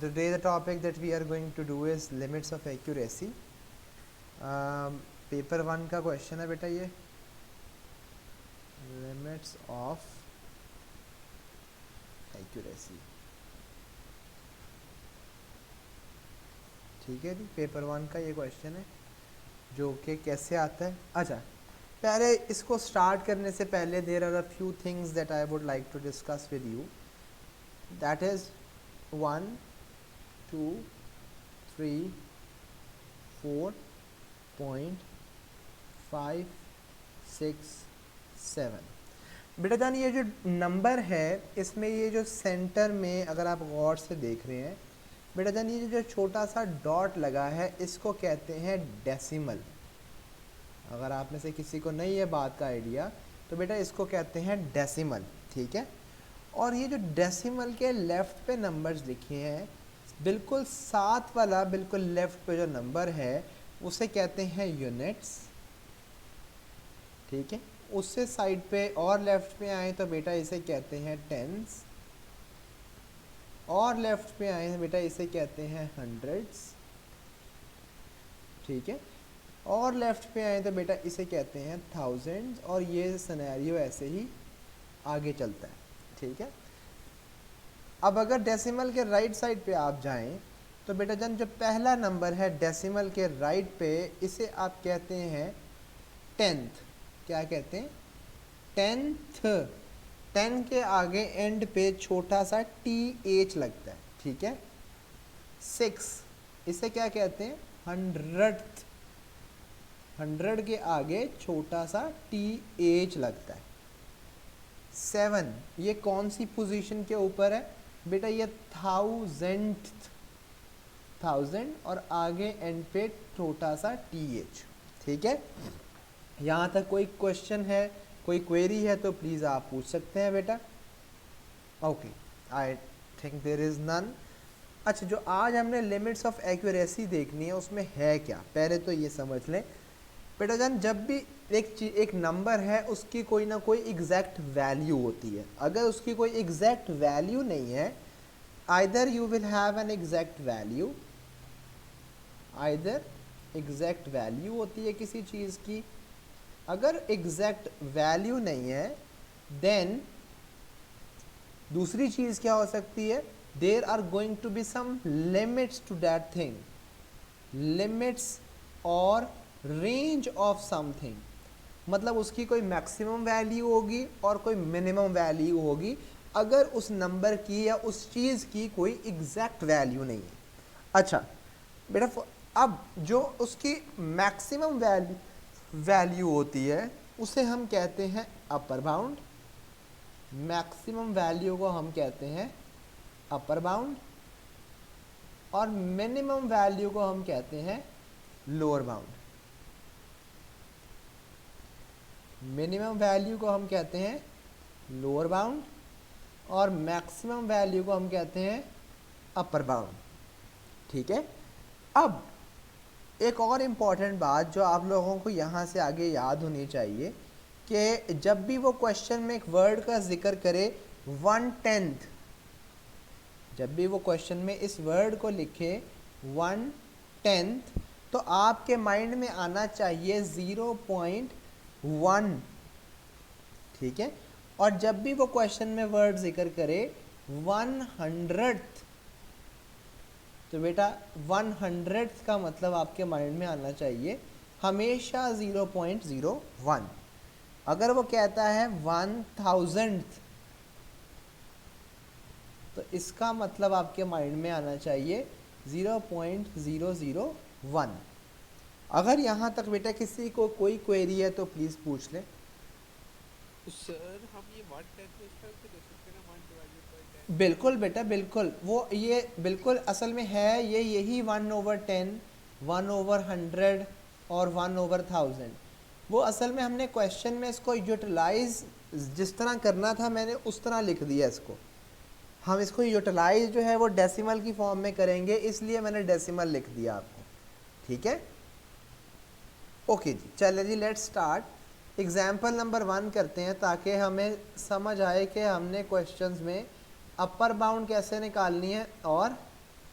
Today the topic that we are going to do is limits of accuracy. Paper 1 का question है बेटा ये, limits of accuracy. ठीक है जी, पेपर 1 का ये क्वेश्चन है जो कि कैसे आता है। अच्छा, पहले इसको स्टार्ट करने से पहले there are a few things that I would like to discuss with you, that is 1 2 3 4.5 6 7। बेटा जान, ये जो नंबर है इसमें ये जो सेंटर में अगर आप गौर से देख रहे हैं बेटा जान, ये जो छोटा सा डॉट लगा है इसको कहते हैं डेसिमल। अगर आप में से किसी को नहीं है बात का आइडिया तो बेटा इसको कहते हैं डेसिमल। ठीक है, और ये जो डेसिमल के लेफ्ट पे नंबर्स लिखे हैं, बिल्कुल साथ वाला बिल्कुल लेफ्ट पे जो नंबर है उसे कहते हैं यूनिट्स। ठीक है, उससे साइड पे और लेफ्ट पे आए तो बेटा इसे कहते हैं टेंस, और लेफ्ट पे आए बेटा इसे कहते हैं हंड्रेड्स। ठीक है, और लेफ्ट पे आए तो बेटा इसे कहते हैं थाउजेंड्स, और ये सिनेरियो ऐसे ही आगे चलता है। ठीक है, अब अगर डेसिमल के राइट साइड पे आप जाएं तो बेटा जन जो पहला नंबर है डेसिमल के राइट पे इसे आप कहते हैं टेंथ। क्या कहते हैं? टेंथ। 10 के आगे एंड पे छोटा सा TH लगता है। ठीक है, 6 इसे क्या कहते हैं? हंड्रेड्थ। 100 के आगे छोटा सा TH लगता है। 7 ये कौन सी पोजीशन के ऊपर है बेटा? ये थाउजेंड, और आगे एंड पे छोटा सा TH। ठीक है, यहाँ तक कोई क्वेश्चन है, कोई क्वेरी है तो प्लीज़ आप पूछ सकते हैं बेटा। Okay, I think there is none. अच्छा, जो आज हमने लिमिट्स ऑफ एक्यूरेसी देखनी है उसमें है क्या, पहले तो ये समझ लें बेटा जान, जब भी एक नंबर है उसकी कोई ना कोई एग्जैक्ट वैल्यू होती है। अगर उसकी कोई एग्जैक्ट वैल्यू नहीं है, either you will have an exact value, either exact value होती है किसी चीज़ की। अगर एग्जैक्ट वैल्यू नहीं है देन दूसरी चीज़ क्या हो सकती है? There are going to be some limits to that thing, limits और रेंज ऑफ समथिंग। मतलब उसकी कोई मैक्सिमम वैल्यू होगी और कोई मिनिमम वैल्यू होगी, अगर उस नंबर की या उस चीज़ की कोई एग्जैक्ट वैल्यू नहीं है। अच्छा बेटा, अब जो उसकी मैक्सिमम वैल्यू होती है उसे हम कहते हैं अपर बाउंड। मैक्सिमम वैल्यू को हम कहते हैं अपर बाउंड, और मिनिमम वैल्यू को हम कहते हैं लोअर बाउंड। मिनिमम वैल्यू को हम कहते हैं लोअर बाउंड, और मैक्सिमम वैल्यू को हम कहते हैं अपर बाउंड। ठीक है, अब एक और इम्पॉर्टेंट बात जो आप लोगों को यहाँ से आगे याद होनी चाहिए कि जब भी वो क्वेश्चन में एक वर्ड का जिक्र करे 1/10, जब भी वो क्वेश्चन में इस वर्ड को लिखे 1/10 तो आपके माइंड में आना चाहिए 0.1। ठीक है, और जब भी वो क्वेश्चन में वर्ड जिक्र करे 100th तो बेटा 100th का मतलब आपके माइंड में आना चाहिए हमेशा 0.01। अगर वो कहता है 1000th तो इसका मतलब आपके माइंड में आना चाहिए 0.001। अगर यहाँ तक बेटा किसी को कोई क्वेरी है तो प्लीज़ पूछ लें। सर हम ये 1/10 को इस टाइप से दे सकते हैं ना, 1 डिवाइडेड बाय 10? बिल्कुल बेटा, बिल्कुल, वो ये बिल्कुल असल में है ये यही 1/10, 1/100 और 1/1000। वो असल में हमने क्वेश्चन में इसको यूटिलाइज जिस तरह करना था मैंने उस तरह लिख दिया इसको। हम इसको यूटिलाइज जो है वो डेसिमल की फॉर्म में करेंगे, इसलिए मैंने डेसिमल लिख दिया आपको। ठीक है, ओके जी, चलिए जी, लेट्स स्टार्ट। एग्जाम्पल नंबर 1 करते हैं ताकि हमें समझ आए कि हमने क्वेश्चंस में अपर बाउंड कैसे निकालनी है और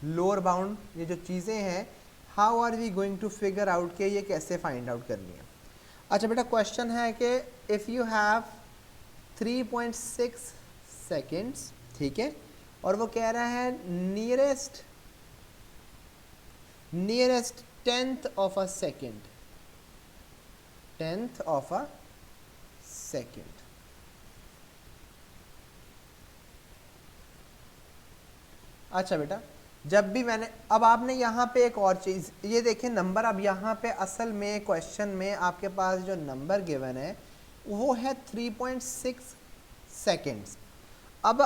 लोअर बाउंड, ये जो चीज़ें हैं, how are we going to figure out के ये कैसे फाइंड आउट करनी है। अच्छा बेटा क्वेश्चन है कि इफ़ यू हैव 3.6 सेकेंड्स, ठीक है, और वो कह रहा है nearest tenth of a second, tenth of a second. अच्छा बेटा, जब भी मैंने, अब आपने यहाँ पे एक और चीज़ ये देखिए, नंबर अब यहाँ पे असल में क्वेश्चन में आपके पास जो नंबर गिवन है वो है 3.6 सेकेंड्स। अब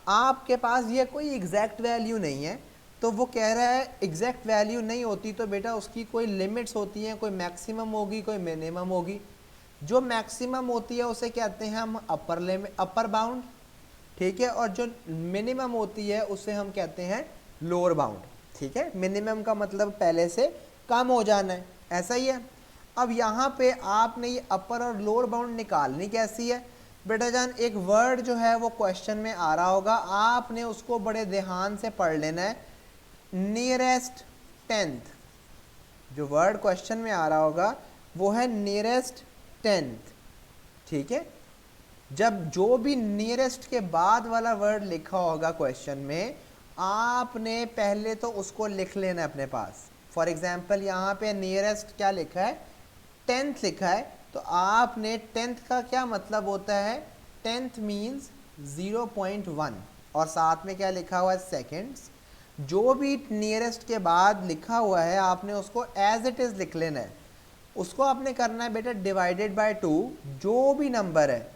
आपके पास ये कोई एग्जैक्ट वैल्यू नहीं है, तो वो कह रहा है एग्जैक्ट वैल्यू नहीं होती तो बेटा उसकी कोई लिमिट्स होती हैं, कोई मैक्सिमम होगी कोई मिनिमम होगी। जो मैक्सिमम होती है उसे कहते हैं हम अपर लिमिट, अपर बाउंड, ठीक है, और जो मिनिमम होती है उसे हम कहते हैं लोअर बाउंड, ठीक है। मिनिमम का मतलब पहले से कम हो जाना है, ऐसा ही है। अब यहाँ पे आपने ये अपर और लोअर बाउंड निकालनी कैसी है बेटा जान, एक वर्ड जो है वो क्वेश्चन में आ रहा होगा, आपने उसको बड़े ध्यान से पढ़ लेना है। नियरेस्ट टेंथ, जो वर्ड क्वेश्चन में आ रहा होगा वो है नियरेस्ट टेंथ, ठीक है। जब जो भी नियरेस्ट के बाद वाला वर्ड लिखा होगा क्वेश्चन में, आपने पहले तो उसको लिख लेना है अपने पास। फॉर एग्जाम्पल यहाँ पे नियरेस्ट क्या लिखा है, टेंथ लिखा है, तो आपने टेंथ का क्या मतलब होता है, टेंथ मीन्स 0.1, और साथ में क्या लिखा हुआ है, सेकेंड्स। जो भी नियरेस्ट के बाद लिखा हुआ है आपने उसको एज इट इज़ लिख लेना है। उसको आपने करना है बेटा डिवाइडेड बाय 2, जो भी नंबर है,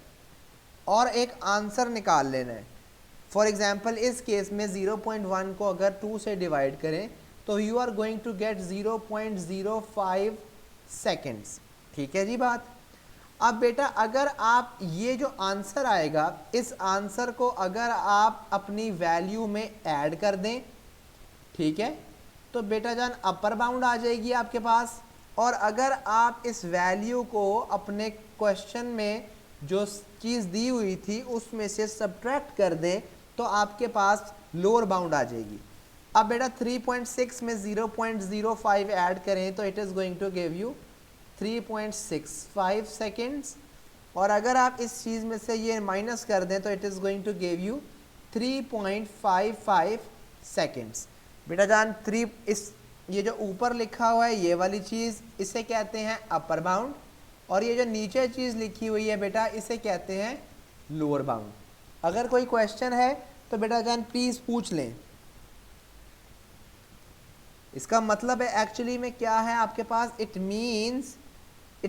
और एक आंसर निकाल लेना है। फॉर एग्जाम्पल इस केस में 0.1 को अगर 2 से डिवाइड करें तो you are going to get 0.05 seconds, ठीक है जी बात। अब बेटा अगर आप ये जो आंसर आएगा, इस आंसर को अगर आप अपनी वैल्यू में ऐड कर दें, ठीक है, तो बेटा जान अपर बाउंड आ जाएगी आपके पास। और अगर आप इस वैल्यू को अपने क्वेश्चन में जो चीज़ दी हुई थी उसमें से सब्ट्रैक्ट कर दें तो आपके पास लोअर बाउंड आ जाएगी। अब बेटा 3.6 में 0.05 ऐड करें तो it is going to give you 3.65 seconds, और अगर आप इस चीज़ में से ये माइनस कर दें तो it is going to give you 3.55 seconds. बेटा जान ये जो ऊपर लिखा हुआ है ये वाली चीज़, इसे कहते हैं अपर बाउंड, और ये जो नीचे चीज़ लिखी हुई है बेटा इसे कहते हैं लोअर बाउंड। अगर कोई क्वेश्चन है तो बेटा जान प्लीज़ पूछ लें। इसका मतलब है एक्चुअली में क्या है आपके पास, it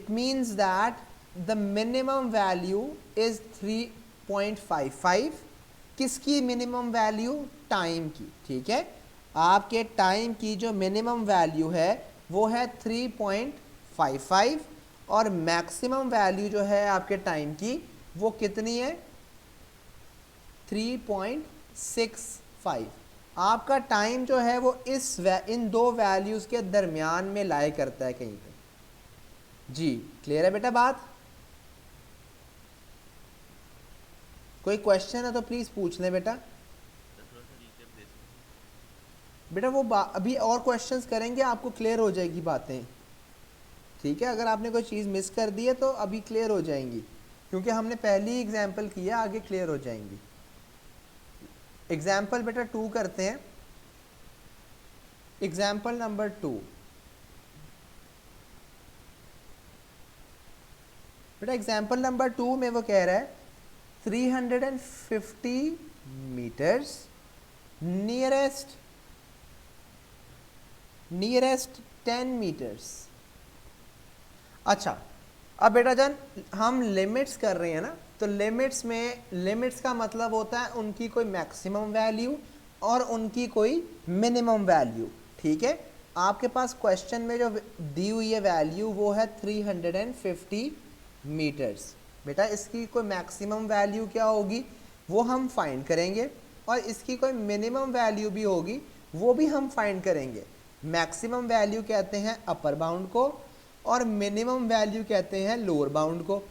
means that the minimum value is 3.55। किसकी मिनिमम वैल्यू, टाइम की, ठीक है। आपके टाइम की जो मिनिमम वैल्यू है वो है 3.55, और मैक्सिमम वैल्यू जो है आपके टाइम की वो कितनी है, 3.65। आपका टाइम जो है वो इन दो वैल्यूज़ के दरमियान में लाए करता है कहीं पे। जी क्लियर है बेटा बात। कोई क्वेश्चन है तो प्लीज़ पूछ लें बेटा। बेटा वो अभी और क्वेश्चंस करेंगे, आपको क्लियर हो जाएगी बातें, ठीक है। अगर आपने कोई चीज़ मिस कर दी है तो अभी क्लियर हो जाएंगी, क्योंकि हमने पहली एग्जाम्पल किया, आगे क्लियर हो जाएंगी। एग्जाम्पल बेटा 2 करते हैं। एग्जाम्पल नंबर 2, बेटा एग्जाम्पल नंबर 2 में वो कह रहा है 350 मीटर्स नियरेस्ट 10 मीटर्स। अच्छा अब बेटा जान हम लिमिट्स कर रहे हैं ना, तो लिमिट्स का मतलब होता है उनकी कोई मैक्सिमम वैल्यू और उनकी कोई मिनिमम वैल्यू, ठीक है। आपके पास क्वेश्चन में जो दी हुई है वैल्यू वो है 350 मीटर्स। बेटा इसकी कोई मैक्सिमम वैल्यू क्या होगी वो हम फाइंड करेंगे, और इसकी कोई मिनिमम वैल्यू भी होगी वो भी हम फाइंड करेंगे। मैक्सिमम वैल्यू कहते हैं अपर बाउंड को, और मिनिमम वैल्यू कहते हैं लोअर बाउंड को,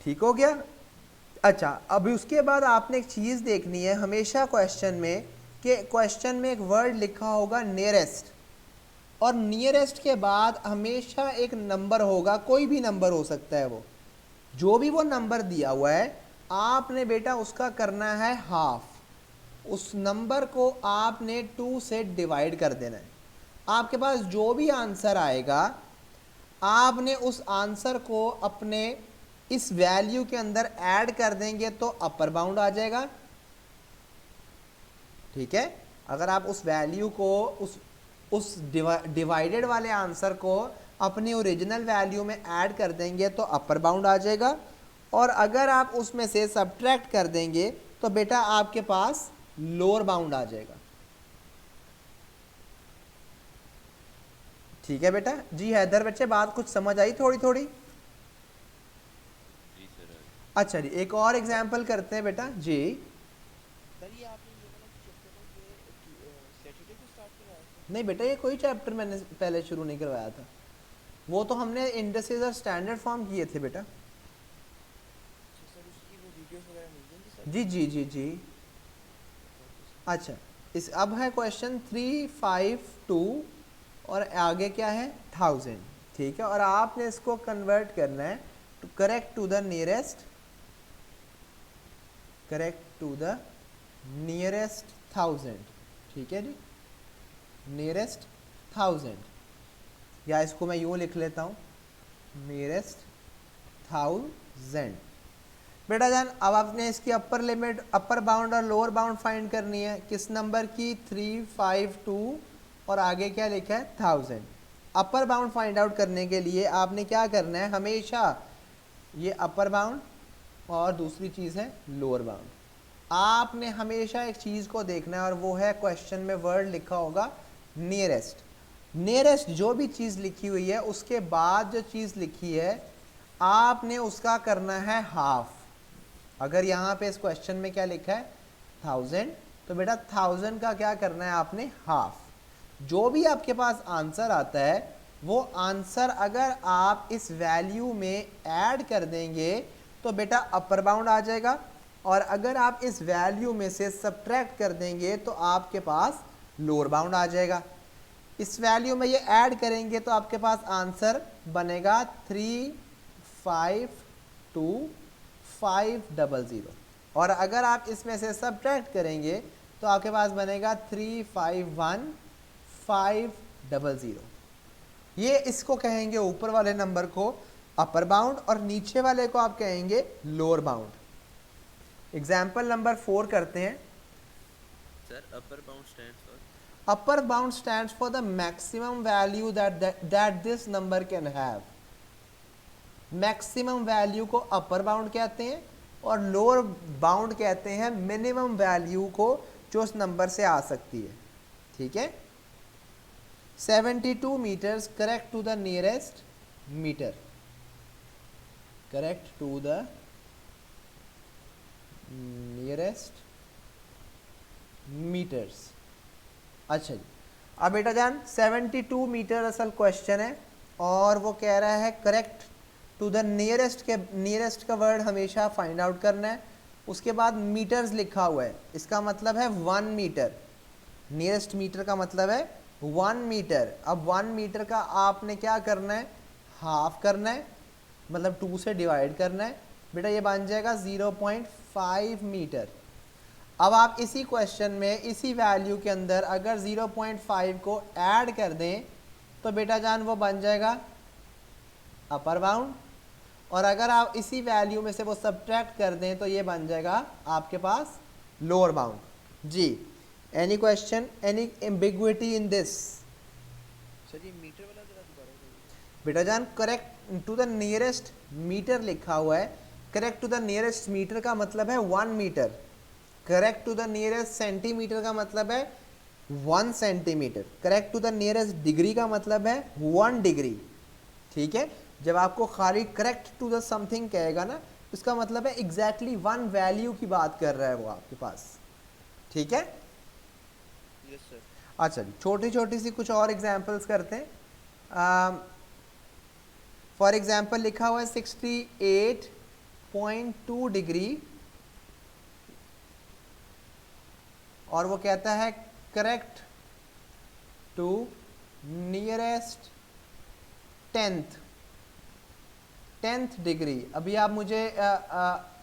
ठीक हो गया। अच्छा अभी उसके बाद आपने एक चीज़ देखनी है हमेशा क्वेश्चन में कि क्वेश्चन में एक वर्ड लिखा होगा नियरेस्ट, और नियरेस्ट के बाद हमेशा एक नंबर होगा, कोई भी नंबर हो सकता है, वो जो भी वो नंबर दिया हुआ है आपने बेटा उसका करना है हाफ, उस नंबर को आपने 2 से डिवाइड कर देना है। आपके पास जो भी आंसर आएगा आपने उस आंसर को अपने इस वैल्यू के अंदर ऐड कर देंगे तो अपर बाउंड आ जाएगा। ठीक है, अगर आप उस वैल्यू को उस डिवाइडेड वाले आंसर को अपनी ओरिजिनल वैल्यू में ऐड कर देंगे तो अपर बाउंड आ जाएगा, और अगर आप उसमें से सब्ट्रैक्ट कर देंगे तो बेटा आपके पास लोअर बाउंड आ जाएगा। ठीक है बेटा जी। हैदर बच्चे बात कुछ समझ आई थोड़ी थोड़ी? जी सर। अच्छा जी, एक और एग्जांपल करते हैं बेटा जी। सर ये आपने ये वाला चैप्टर ना ये सैटरडे को स्टार्ट कराया था? नहीं बेटा, ये कोई चैप्टर मैंने पहले शुरू नहीं करवाया था, वो तो हमने इंडस्ट्रीज और स्टैंडर्ड फॉर्म किए थे बेटा। अच्छा सर, उसकी वो वीडियोस वगैरह मिल जाएंगी सर? जी जी जी जी। अच्छा, इस अब है क्वेश्चन 352 और आगे क्या है 1000। ठीक है, और आपने इसको कन्वर्ट करना है to correct to the nearest, correct to the nearest 1000। ठीक है जी, नियरेस्ट 1000, या इसको मैं यूँ लिख लेता हूँ नियरेस्ट 1000। बेटा जान अब आपने इसकी अपर लिमिट, अपर बाउंड और लोअर बाउंड फाइंड करनी है। किस नंबर की? 352 और आगे क्या लिखा है 1000। अपर बाउंड फाइंड आउट करने के लिए आपने क्या करना है, हमेशा ये अपर बाउंड और दूसरी चीज़ है लोअर बाउंड। आपने हमेशा एक चीज़ को देखना है और वो है क्वेश्चन में वर्ड लिखा होगा नियरेस्ट। नियरेस्ट जो भी चीज़ लिखी हुई है उसके बाद जो चीज़ लिखी है आपने उसका करना है हाफ। अगर यहाँ पे इस क्वेश्चन में क्या लिखा है 1000, तो बेटा 1000 का क्या करना है आपने हाफ। जो भी आपके पास आंसर आता है वो आंसर अगर आप इस वैल्यू में ऐड कर देंगे तो बेटा अपर बाउंड आ जाएगा, और अगर आप इस वैल्यू में से सब्ट्रैक्ट कर देंगे तो आपके पास लोअर बाउंड आ जाएगा। इस वैल्यू में ये ऐड करेंगे तो आपके पास आंसर बनेगा 352500, और अगर आप इसमें से सब्ट्रैक्ट करेंगे तो आपके पास बनेगा 351500। ये इसको कहेंगे ऊपर वाले नंबर को अपर बाउंड और नीचे वाले को आप कहेंगे लोअर बाउंड। एग्जाम्पल नंबर 4 करते हैं। Sir upper bound stands for? Upper bound stands for the maximum value that this number can have. Maximum value को अपर बाउंड कहते हैं और लोअर बाउंड कहते हैं मिनिमम वैल्यू को जो उस नंबर से आ सकती है। ठीक है, 72 metres correct to the nearest metre, correct to the nearest metres. अच्छा जी, अब बेटा जान 72 मीटर असल क्वेश्चन है और वो कह रहा है करेक्ट टू द नियरेस्ट के, नियरेस्ट का वर्ड हमेशा फाइंड आउट करना है। उसके बाद मीटर्स लिखा हुआ है, इसका मतलब है 1 मीटर। नियरेस्ट मीटर का मतलब है 1 मीटर। अब 1 मीटर का आपने क्या करना है, हाफ करना है, मतलब 2 से डिवाइड करना है। बेटा ये बन जाएगा 0.5 मीटर। अब आप इसी क्वेश्चन में इसी वैल्यू के अंदर अगर 0.5 को ऐड कर दें तो बेटा जान वो बन जाएगा अपर बाउंड, और अगर आप इसी वैल्यू में से वो सब्ट्रैक्ट कर दें तो ये बन जाएगा आपके पास लोअर बाउंड। जी, any question, any ambiguity in this? Sir ये मीटर वाला जरा दोबारा बताइए। बेटा जान correct to the nearest metre लिखा हुआ है, correct to the nearest metre का मतलब है 1 metre, correct to the nearest centimetre का मतलब है 1 centimetre, correct to the nearest degree का मतलब है 1 डिग्री। ठीक है, जब आपको खाली करेक्ट टू द समथिंग कहेगा ना, इसका मतलब है एग्जैक्टली 1 वैल्यू की बात कर रहा है वो आपके पास। ठीक है, यस सर। अच्छा जी, छोटी छोटी सी कुछ और एग्जांपल्स करते हैं। फॉर एग्जांपल लिखा हुआ है 68.2 डिग्री और वो कहता है correct to nearest tenth degree. अभी आप मुझे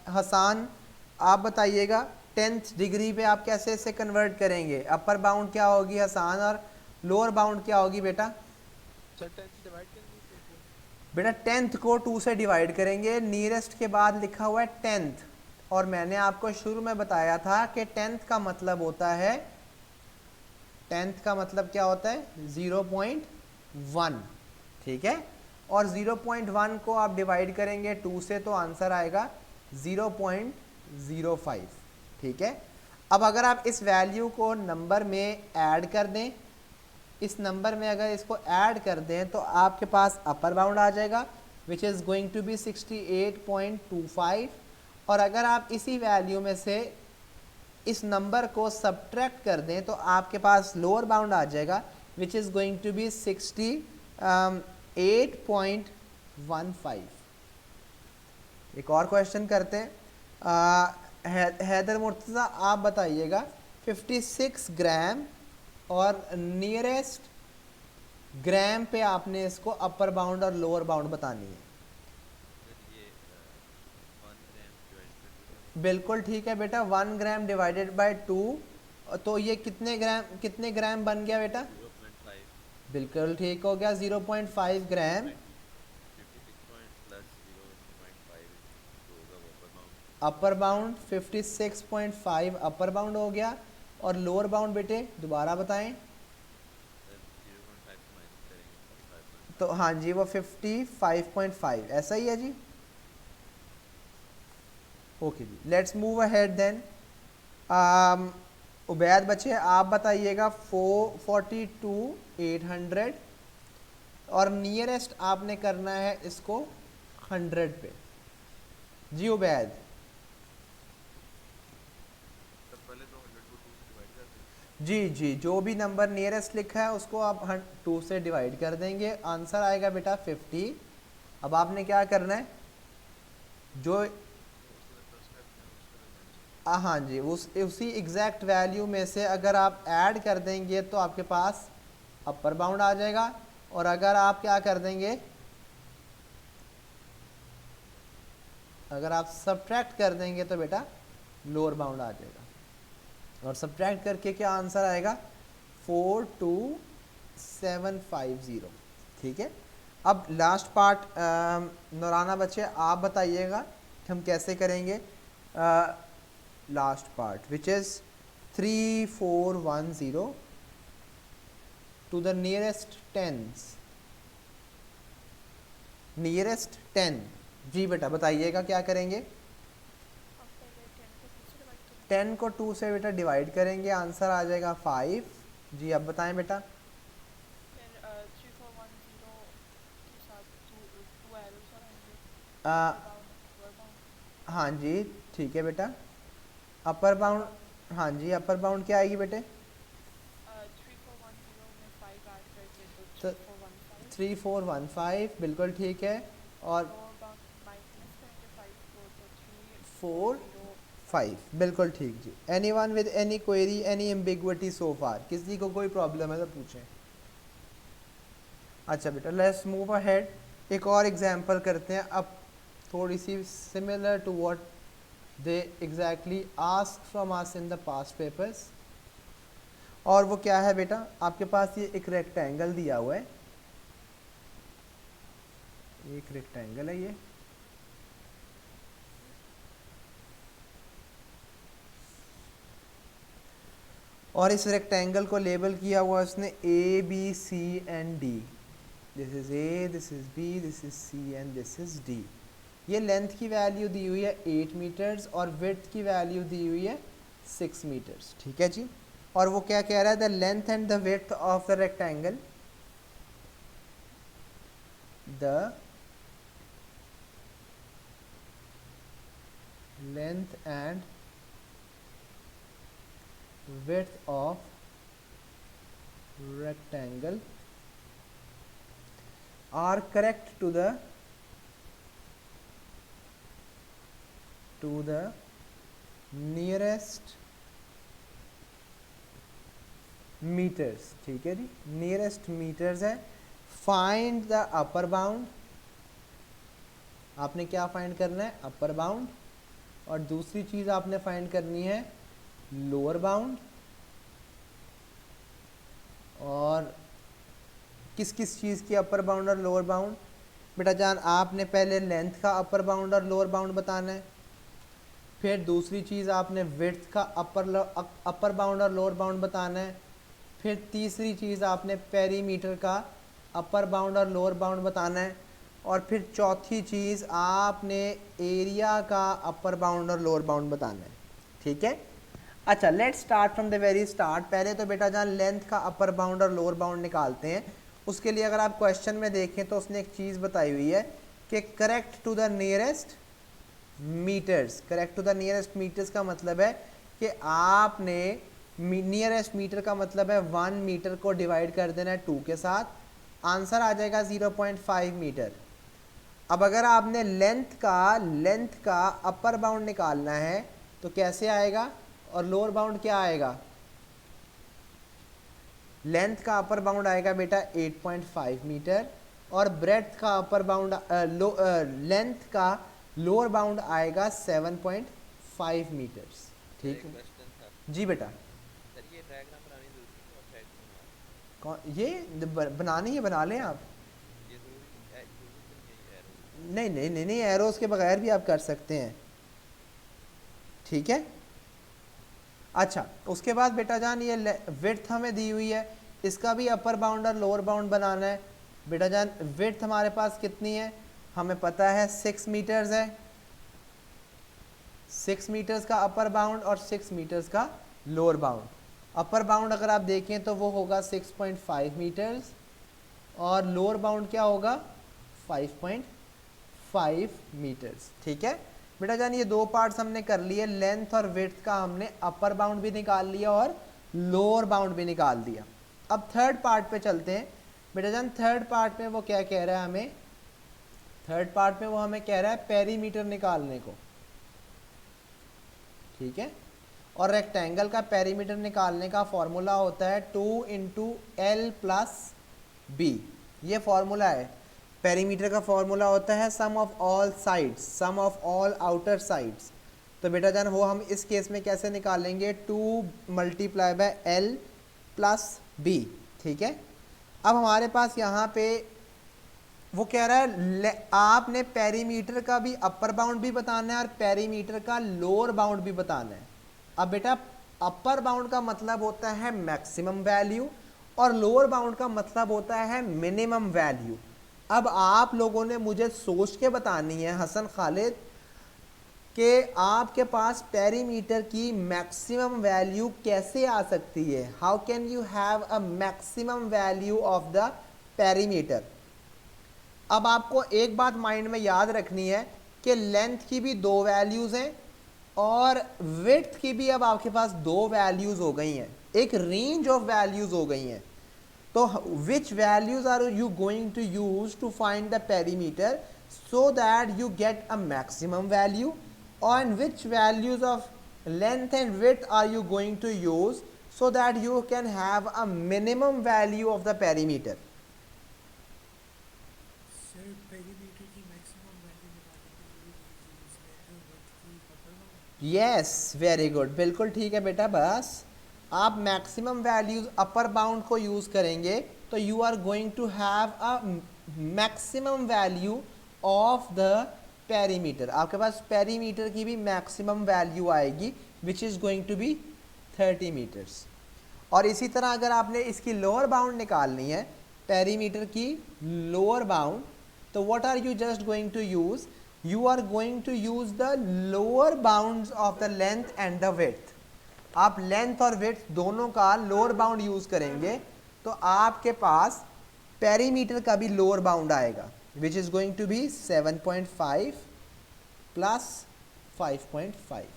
हसान आप बताइएगा 10th डिग्री पे आप कैसे इसे कन्वर्ट करेंगे? अपर बाउंड क्या होगी हसान और लोअर बाउंड क्या होगी बेटा? सर 10 से डिवाइड करेंगे 2 से। बेटा 10th को 2 से डिवाइड करेंगे, नियरेस्ट के बाद लिखा हुआ है 10th, और मैंने आपको शुरू में बताया था कि 10th का मतलब होता है, 10th का मतलब क्या होता है? 0.1, ठीक है। और 0.1 को आप डिवाइड करेंगे 2 से तो आंसर आएगा 0.05, ठीक है। अब अगर आप इस वैल्यू को नंबर में ऐड कर दें, इस नंबर में अगर इसको ऐड कर दें तो आपके पास अपर बाउंड आ जाएगा which is going to be 68.25, और अगर आप इसी वैल्यू में से इस नंबर को सब्ट्रैक्ट कर दें तो आपके पास लोअर बाउंड आ जाएगा which is going to be 68.15। एक और क्वेश्चन करते हैं। हैदर मुर्तज़ा आप बताइएगा 56 ग्राम और नियरेस्ट ग्राम पे आपने इसको अपर बाउंड और लोअर बाउंड बतानी है। सर ये 1 ग्राम डिवाइड कर दो। बिल्कुल ठीक है बेटा, 1 ग्राम डिवाइडेड बाय 2, तो ये कितने ग्राम बन गया बेटा? 0.5। बिल्कुल ठीक हो गया, 0.5 ग्राम। 56 पॉइंट प्लस 0.5 होगा वो upper bound. Upper bound 56.5 upper bound हो गया, और लोअर बाउंड बेटे दोबारा बताएं। सर 0.5 से माइनस करेंगे 45.5। तो हाँ जी, वो 55.5 ऐसा ही है जी। ओके जी, let's move ahead then. Ubaid बच्चे आप बताइएगा 442,800, और नियरेस्ट आपने करना है इसको 100 पे। जी उबैद। तो पहले तो 100 को 2 से डिवाइड कर दें। जी जी, जो भी नंबर नियरेस्ट लिखा है उसको आप 2 से डिवाइड कर देंगे, आंसर आएगा बेटा 50। अब आपने क्या करना है, जो उसके बाद प्लस कर दें, उसके बाद माइनस। हाँ जी, उसी एग्जैक्ट वैल्यू में से अगर आप ऐड कर देंगे तो आपके पास अपर बाउंड आ जाएगा, और अगर आप क्या कर देंगे, अगर आप सब्ट्रैक्ट कर देंगे तो बेटा लोअर बाउंड आ जाएगा, और सब्ट्रैक्ट करके क्या आंसर आएगा? 42750, ठीक है। अब लास्ट पार्ट नौराना बच्चे आप बताइएगा कि हम कैसे करेंगे last part which is 3410 to the nearest ten. जी बेटा बताइएगा क्या करेंगे? अब पहले 10 10 को को 2 से डिवाइड करेंगे। 2 से बेटा डिवाइड करेंगे, आंसर आ जाएगा 5। जी अब बताएं बेटा। फिर 3410 के साथ 2 एरोस और आएंगे। आ, लोअर बाउंड। हाँ जी ठीक है बेटा। अपर बाउंड, हाँ जी अपर बाउंड क्या आएगी बेटे? 3410 में 5 ऐड करके तो तो 3415। 3415 बिल्कुल ठीक है, और लोअर बाउंड माइनस करेंगे 5 को तो 4 3405। 5 बिल्कुल ठीक जी। Anyone with any query, any ambiguity so far? किसी को कोई प्रॉब्लम है तो पूछें। अच्छा बेटा लेट्स मूव अहेड, एक और एग्जांपल करते हैं अब, थोड़ी सी similar to what they exactly ask from us in the past papers. और वो क्या है बेटा, आपके पास ये एक रेक्टेंगल दिया हुआ है, एक रेक्टेंगल है ये, और इस रेक्टेंगल को लेबल किया हुआ उसने A B C and D. This is A, this is B, this is C and this is D. ये लेंथ की वैल्यू दी हुई है 8 मीटर्स और विड्थ की वैल्यू दी हुई है 6 मीटर्स, ठीक है जी। और वो क्या कह रहा है, the length and the width of the rectangle, the length and width of rectangle are correct to the nearest metres, ठीक है जी, नियरेस्ट मीटर्स है। फाइंड द अपर बाउंड, आपने क्या फाइंड करना है, अपर बाउंड, और दूसरी चीज आपने फाइंड करनी है लोअर बाउंड। और किस किस चीज़ की अपर बाउंड और लोअर बाउंड, बेटा जान आपने पहले लेंथ का अपर बाउंड और लोअर बाउंड बताना है, फिर दूसरी चीज़ आपने विड्थ का अपर बाउंड और लोअर बाउंड बताना है, फिर तीसरी चीज़ आपने पेरीमीटर का अपर बाउंड और लोअर बाउंड बताना है, और फिर चौथी चीज़ आपने एरिया का अपर बाउंड और लोअर बाउंड बताना है, ठीक है। अच्छा, let's start from the very start. पहले तो बेटा जान लेंथ का अपर बाउंड और लोअर बाउंड निकालते हैं। उसके लिए अगर आप क्वेश्चन में देखें तो उसने एक चीज़ बताई हुई है कि correct to the nearest metres. Correct to the nearest metres का मतलब है कि आपने नियरेस्ट मीटर का मतलब है 1 मीटर को डिवाइड कर देना है 2 के साथ, आंसर आ जाएगा 0.5 मीटर। अब अगर आपने लेंथ का अपर बाउंड निकालना है तो कैसे आएगा, और लोअर बाउंड क्या आएगा, लेंथ का अपर बाउंड आएगा बेटा 8.5 मीटर, और ब्रेड्थ का अपर बाउंड लेंथ का लोअर बाउंड आएगा 7.5 मीटर्स, ठीक है क्वेश्चन था जी बेटा। सर, ये डायग्राम बनानी जरूरी है और साइड में कौन ये बनानी है, बना लें आप। ये जरूरी तो नहीं है एरो। नहीं नहीं नहीं नहीं, एरोस के बगैर भी आप कर सकते हैं, ठीक है। अच्छा, उसके बाद बेटा जान ये विड्थ हमें दी हुई है, इसका भी अपर बाउंड और लोअर बाउंड बनाना है। बेटा जान विड्थ हमारे पास कितनी है, हमें पता है 6 मीटर्स है। 6 मीटर्स का अपर बाउंड और 6 मीटर्स का लोअर बाउंड। अपर बाउंड अगर आप देखें तो वो होगा 6.5 मीटर्स, और लोअर बाउंड क्या होगा 5.5 मीटर्स, ठीक है। बेटा जान ये दो पार्ट्स हमने कर लिए, लेंथ और विड्थ का हमने अपर बाउंड भी निकाल लिया और लोअर बाउंड भी निकाल दिया। अब थर्ड पार्ट पे चलते हैं। बेटा जान थर्ड पार्ट में वो क्या कह रहा है हमें, थर्ड पार्ट में वो हमें कह रहा है पेरीमीटर निकालने को, ठीक है। और रेक्टेंगल का पेरीमीटर निकालने का फॉर्मूला होता है 2 × L+B, ये फॉर्मूला है। पेरीमीटर का फॉर्मूला होता है sum of all sides, sum of all outer sides. तो बेटा जान वो हम इस केस में कैसे निकालेंगे, 2 × L+B, ठीक है। अब हमारे पास यहाँ पे वो कह रहा है आपने पेरीमीटर का भी अपर बाउंड भी बताना है और पेरीमीटर का लोअर बाउंड भी बताना है। अब बेटा अपर बाउंड का मतलब होता है मैक्सिमम वैल्यू और लोअर बाउंड का मतलब होता है मिनिमम वैल्यू। अब आप लोगों ने मुझे सोच के बतानी है हसन खालिद कि आपके पास पेरीमीटर की मैक्सिमम वैल्यू कैसे आ सकती है, how can you have a maximum value of the perimeter. अब आपको एक बात माइंड में याद रखनी है कि लेंथ की भी 2 वैल्यूज़ हैं और विड्थ की भी अब आपके पास 2 वैल्यूज़ हो गई हैं, एक रेंज ऑफ वैल्यूज़ हो गई हैं। तो which values are you going to use to find the perimeter so that you get a maximum value, on which values of length and width are you going to use so that you can have a minimum value of the perimeter. Sir perimeter की maximum value निकालने के लिए use length और width की upper bound. yes, very good, बिल्कुल ठीक है बेटा। बस आप मैक्सिमम वैल्यूज अपर बाउंड को यूज करेंगे तो you are going to have a maximum value of the perimeter. आपके पास पेरीमीटर की भी मैक्सिमम वैल्यू आएगी which is going to be 30 metres. और इसी तरह अगर आपने इसकी लोअर बाउंड निकालनी है पेरीमीटर की लोअर बाउंड, तो what are you just going to use, you are going to use the lower bounds of the length and the width. आप लेंथ और विड्थ दोनों का लोअर बाउंड यूज करेंगे तो आपके पास पेरीमीटर का भी लोअर बाउंड आएगा which is going to be 7.5 plus 5.5।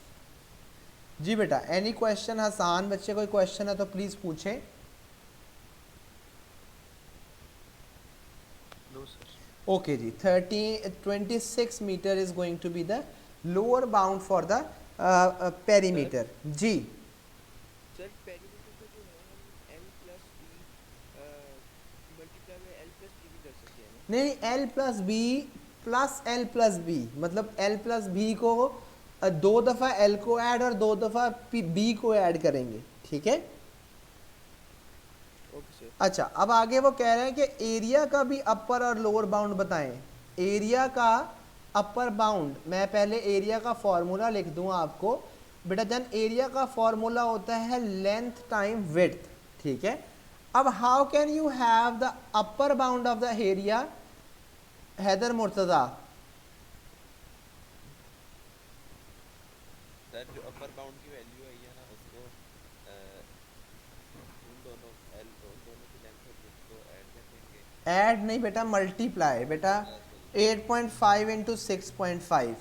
जी बेटा, एनी क्वेश्चन, हसान बच्चे कोई क्वेश्चन है तो प्लीज पूछें। No sir. ओके जी, 26 metre is going to be the lower bound for the perimeter. जी सर पेरीमीटर को जो है हम L जावे एल प्लस टी भी कर सकते हैं ना? नहीं, L plus B plus L plus B, मतलब एल प्लस बी को दो दफ़ा एल को ऐड और दो दफ़ा बी को ऐड करेंगे, ठीक है। Okay sir. अच्छा, अब आगे वो कह रहे हैं कि एरिया का भी अपर और लोअर बाउंड बताएं। एरिया का अपर बाउंड, मैं पहले एरिया का फॉर्मूला लिख दूं आपको बेटा। जन एरिया का फॉर्मूला होता है लेंथ टाइम विड्थ, ठीक है। अब how can you have the upper bound of the area Haider Murtaza? Sir जो अपर बाउंड की वैल्यू आई है ना उसको उन दोनों की लेंथ और विड्थ को ऐड कर देंगे। ऐड नहीं बेटा, मल्टीप्लाई बेटा। सॉरी 8.5 इंटू 6.5,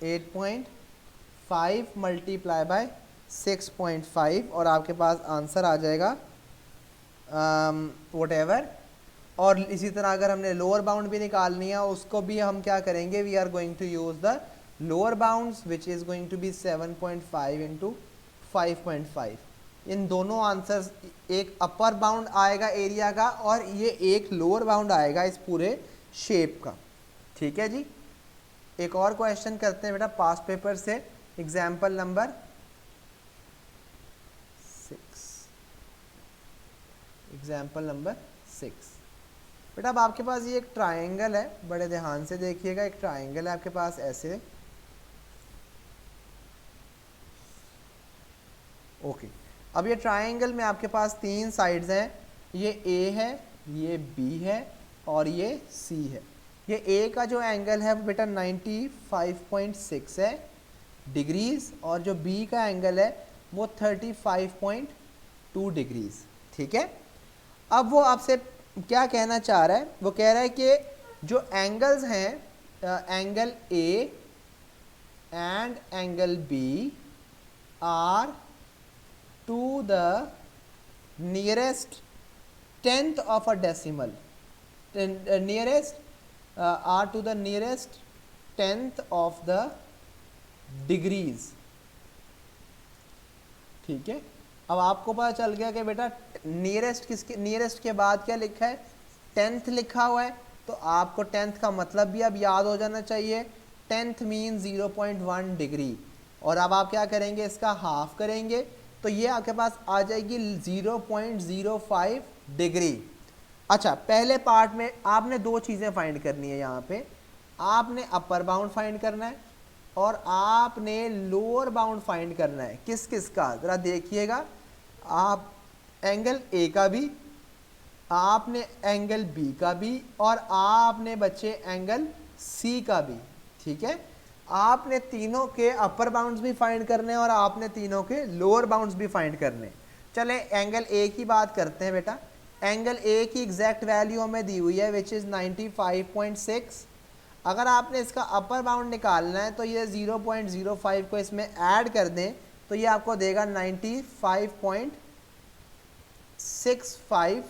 8.5 मल्टीप्लाई बाय 6.5 और आपके पास आंसर आ जाएगा वट। और इसी तरह अगर हमने लोअर बाउंड भी निकालनी है उसको भी हम क्या करेंगे, we are going to use the lower bounds which is going to be 7.5 into 5.5। इन दोनों आंसर्स, एक अपर बाउंड आएगा एरिया का और ये एक लोअर बाउंड आएगा इस पूरे शेप का, ठीक है जी। एक और क्वेश्चन करते हैं बेटा पास्ट पेपर से, एग्जाम्पल नंबर 6। एग्जाम्पल नंबर 6 बेटा, अब आपके पास ये एक ट्रायंगल है, बड़े ध्यान से देखिएगा। एक ट्रायंगल है आपके पास ऐसे, ओके। अब ये ट्रायंगल में आपके पास तीन साइड्स हैं, ये ए है, ये बी है और ये सी है। ये ए का जो एंगल है वो बेटा 95.6 है डिग्रीज और जो बी का एंगल है वो 35.2 डिग्रीज, ठीक है। अब वो आपसे क्या कहना चाह रहा है, वो कह रहा है कि जो एंगल्स हैं, angle A and angle B are to the nearest 10th of a decimal, nearest are to the nearest 10th of the degrees, ठीक है। अब आपको पता चल गया कि बेटा नियरेस्ट किसके, नियरेस्ट के बाद क्या लिखा है, 10th लिखा हुआ है, तो आपको 10th का मतलब भी अब याद हो जाना चाहिए। 10th मीन 0.1 डिग्री और अब आप क्या करेंगे, इसका हाफ करेंगे तो ये आपके पास आ जाएगी 0.05 डिग्री। अच्छा, पहले पार्ट में आपने दो चीज़ें फाइंड करनी है, यहाँ पे आपने अपर बाउंड फाइंड करना है और आपने लोअर बाउंड फाइंड करना है। किस किस का, ज़रा देखिएगा आप, एंगल ए का भी, आपने एंगल बी का भी और आपने बच्चे एंगल सी का भी, ठीक है। आपने तीनों के अपर बाउंड्स भी फाइंड करने हैं और आपने तीनों के लोअर बाउंड्स भी फाइंड करने हैं। चले एंगल ए की बात करते हैं बेटा। एंगल ए की एग्जैक्ट वैल्यू हमें दी हुई है विच इज़ 95.6। अगर आपने इसका अपर बाउंड निकालना है तो ये 0.05 को इसमें ऐड कर दें तो ये आपको देगा 95.65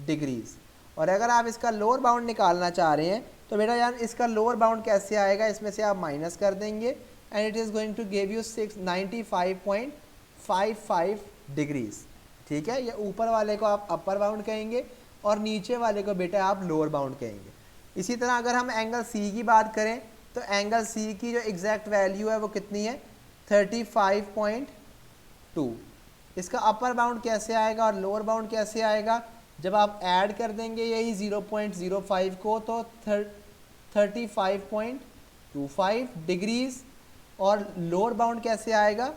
डिग्रीज। और अगर आप इसका लोअर बाउंड निकालना चाह रहे हैं तो बेटा यार इसका लोअर बाउंड कैसे आएगा, इसमें से आप माइनस कर देंगे and it is going to give you 95.55 degrees, ठीक है। ये ऊपर वाले को आप अपर बाउंड कहेंगे और नीचे वाले को बेटा आप लोअर बाउंड कहेंगे। इसी तरह अगर हम एंगल सी की बात करें तो एंगल सी की जो एग्जैक्ट वैल्यू है वो कितनी है, 35.2। इसका अपर बाउंड कैसे आएगा और लोअर बाउंड कैसे आएगा, जब आप ऐड कर देंगे यही 0.05 को तो 35.25 डिग्रीज। और लोअर बाउंड कैसे आएगा,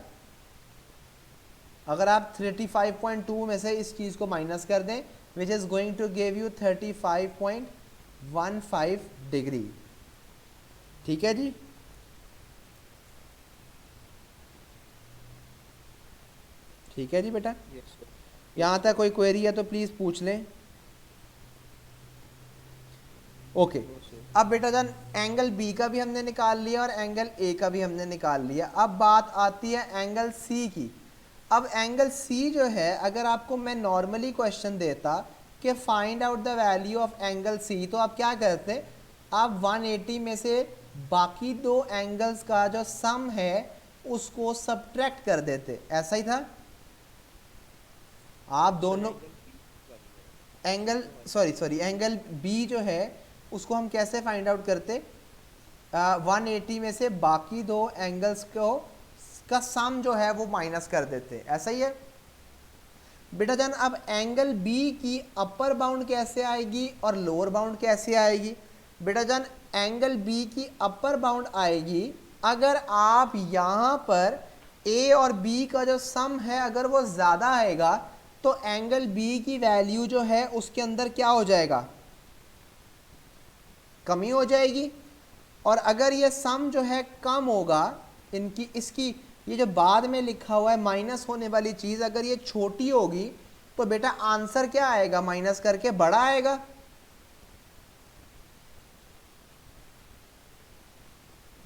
अगर आप 35.2 में से इस चीज़ को माइनस कर दें which is going to give you 35.15 degree, ठीक है जी। ठीक है जी बेटा, यस सर। यहाँ तक कोई क्वेरी है तो प्लीज़ पूछ लें। ओके, अब बेटा जान एंगल बी का भी हमने निकाल लिया और एंगल ए का भी हमने निकाल लिया। अब बात आती है एंगल सी की। अब एंगल सी जो है, अगर आपको मैं नॉर्मली क्वेश्चन देता कि find out the value of angle C, तो आप क्या करते, आप 180 में से बाकी दो एंगल्स का जो सम है उसको सब्ट्रैक्ट कर देते, ऐसा ही था। आप दोनों, एंगल सॉरी एंगल बी जो है उसको हम कैसे फाइंड आउट करते, 180 में से बाकी दो एंगल्स को का सम जो है वो माइनस कर देते, ऐसा ही है बेटा जान। अब एंगल बी की अपर बाउंड कैसे आएगी और लोअर बाउंड कैसे आएगी बेटा जान। एंगल बी की अपर बाउंड आएगी अगर आप यहाँ पर ए और बी का जो सम है अगर वो ज़्यादा आएगा तो एंगल बी की वैल्यू जो है उसके अंदर क्या हो जाएगा, कमी हो जाएगी। और अगर ये सम जो है कम होगा, इनकी इसकी ये जो बाद में लिखा हुआ है माइनस होने वाली चीज़ अगर ये छोटी होगी तो बेटा आंसर क्या आएगा, माइनस करके बड़ा आएगा।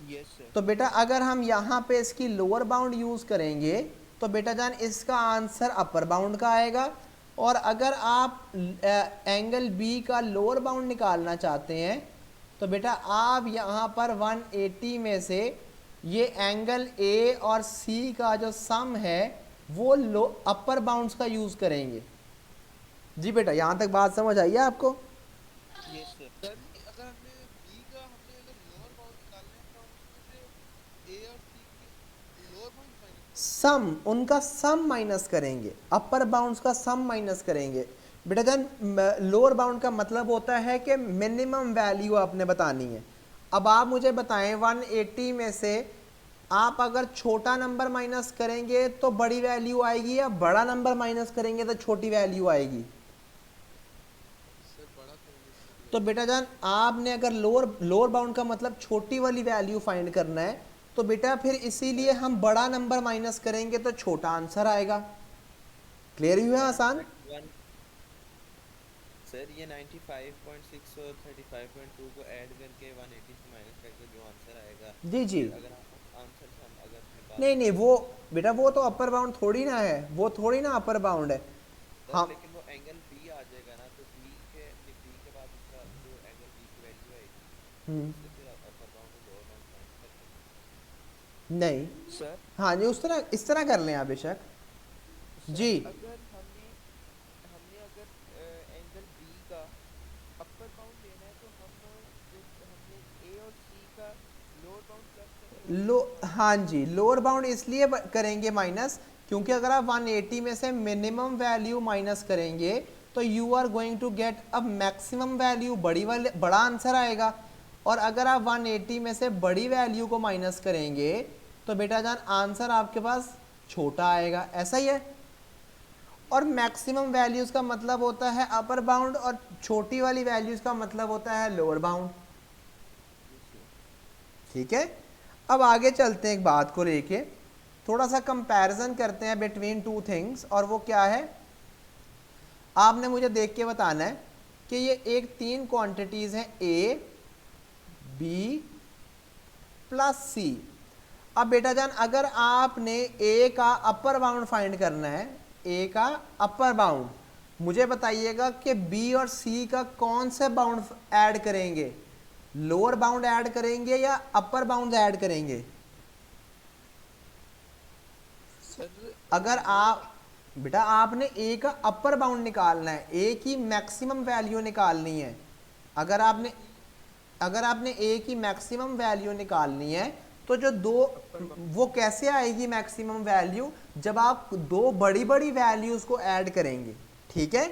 Yes sir. तो बेटा अगर हम यहाँ पे इसकी लोअर बाउंड यूज़ करेंगे तो बेटा जान इसका आंसर अपर बाउंड का आएगा। और अगर आप एंगल बी का लोअर बाउंड निकालना चाहते हैं तो बेटा आप यहाँ पर 180 में से ये एंगल ए और सी का जो सम है वो अपर बाउंड्स का यूज़ करेंगे। जी बेटा यहाँ तक बात समझ आई है आपको? Yes sir. सर अगर हमने बी का हमने अगर लोअर बाउंड निकालना है तो हम उसमें से ए और सी की लोअर बाउंड माइनस सम, उनका सम माइनस करेंगे, अपर बाउंड्स का सम माइनस करेंगे। बेटा जान लोअर बाउंड का मतलब होता है कि मिनिमम वैल्यू आपने बतानी है। अब आप मुझे बताएं 180 में से आप अगर छोटा नंबर माइनस करेंगे तो बड़ी वैल्यू आएगी या बड़ा नंबर माइनस करेंगे तो छोटी वैल्यू आएगी? सर बड़ा करेंगे। तो बेटा जान आपने अगर लोअर बाउंड का मतलब छोटी वाली वैल्यू फाइंड करना है तो बेटा फिर इसीलिए हम बड़ा नंबर माइनस करेंगे तो छोटा आंसर आएगा। क्लियर हुआ? आसान? वन सर ये 95.6 और 35.2 को ऐड करके 180 से माइनस करके जो आंसर आएगा, जी जी। अगर हम आंसर से हम अगर निकाल नहीं नहीं वो बेटा वो तो अपर बाउंड थोड़ी ना है, वो थोड़ी ना अपर बाउंड है। सर हाँ लेकिन वो एंगल बी आ जाएगा ना, तो बी के बाद उसका जो एंगल बी की वैल्यू आएगी उससे फिर अपर बाउंड और लोअर बाउंड फाइंड कर सकते नहीं, सर हाँ जी इस तरह कर लें आप बेशक। जी अगर हमने हमने अगर एंगल बी का अपर बाउंड लेना है तो हमने ए और सी का लोअर बाउंड प्लस करके लो हाँ जी लोअर बाउंड इसलिए करेंगे माइनस क्योंकि अगर आप 180 में से मिनिमम वैल्यू माइनस करेंगे तो you are going to get a maximum value, बड़ा आंसर आएगा। और अगर आप 180 में से बड़ी वैल्यू को माइनस करेंगे तो बेटा जान आंसर आपके पास छोटा आएगा, ऐसा ही है। और मैक्सिमम वैल्यूज़ का मतलब होता है अपर बाउंड और छोटी वाली वैल्यूज़ का मतलब होता है लोअर बाउंड। ठीक है, अब आगे चलते हैं, एक बात को लेके थोड़ा सा कंपैरिजन करते हैं बिटवीन टू थिंग्स। और वो क्या है, आपने मुझे देख के बताना है कि ये एक तीन क्वांटिटीज़ हैं ए बी प्लस सी। अब बेटा जान अगर आपने ए का अपर बाउंड फाइंड करना है, ए का अपर बाउंड, मुझे बताइएगा कि बी और सी का कौन से बाउंड ऐड करेंगे, लोअर बाउंड ऐड करेंगे या अपर बाउंड ऐड करेंगे? सर अगर आप बेटा आपने ए का अपर बाउंड निकालना है, ए की मैक्सिमम वैल्यू निकालनी है। अगर आपने ए की मैक्सिमम वैल्यू निकालनी है तो जो दो वो कैसे आएगी मैक्सिमम वैल्यू, जब आप दो बड़ी बड़ी वैल्यूज को ऐड करेंगे। ठीक है,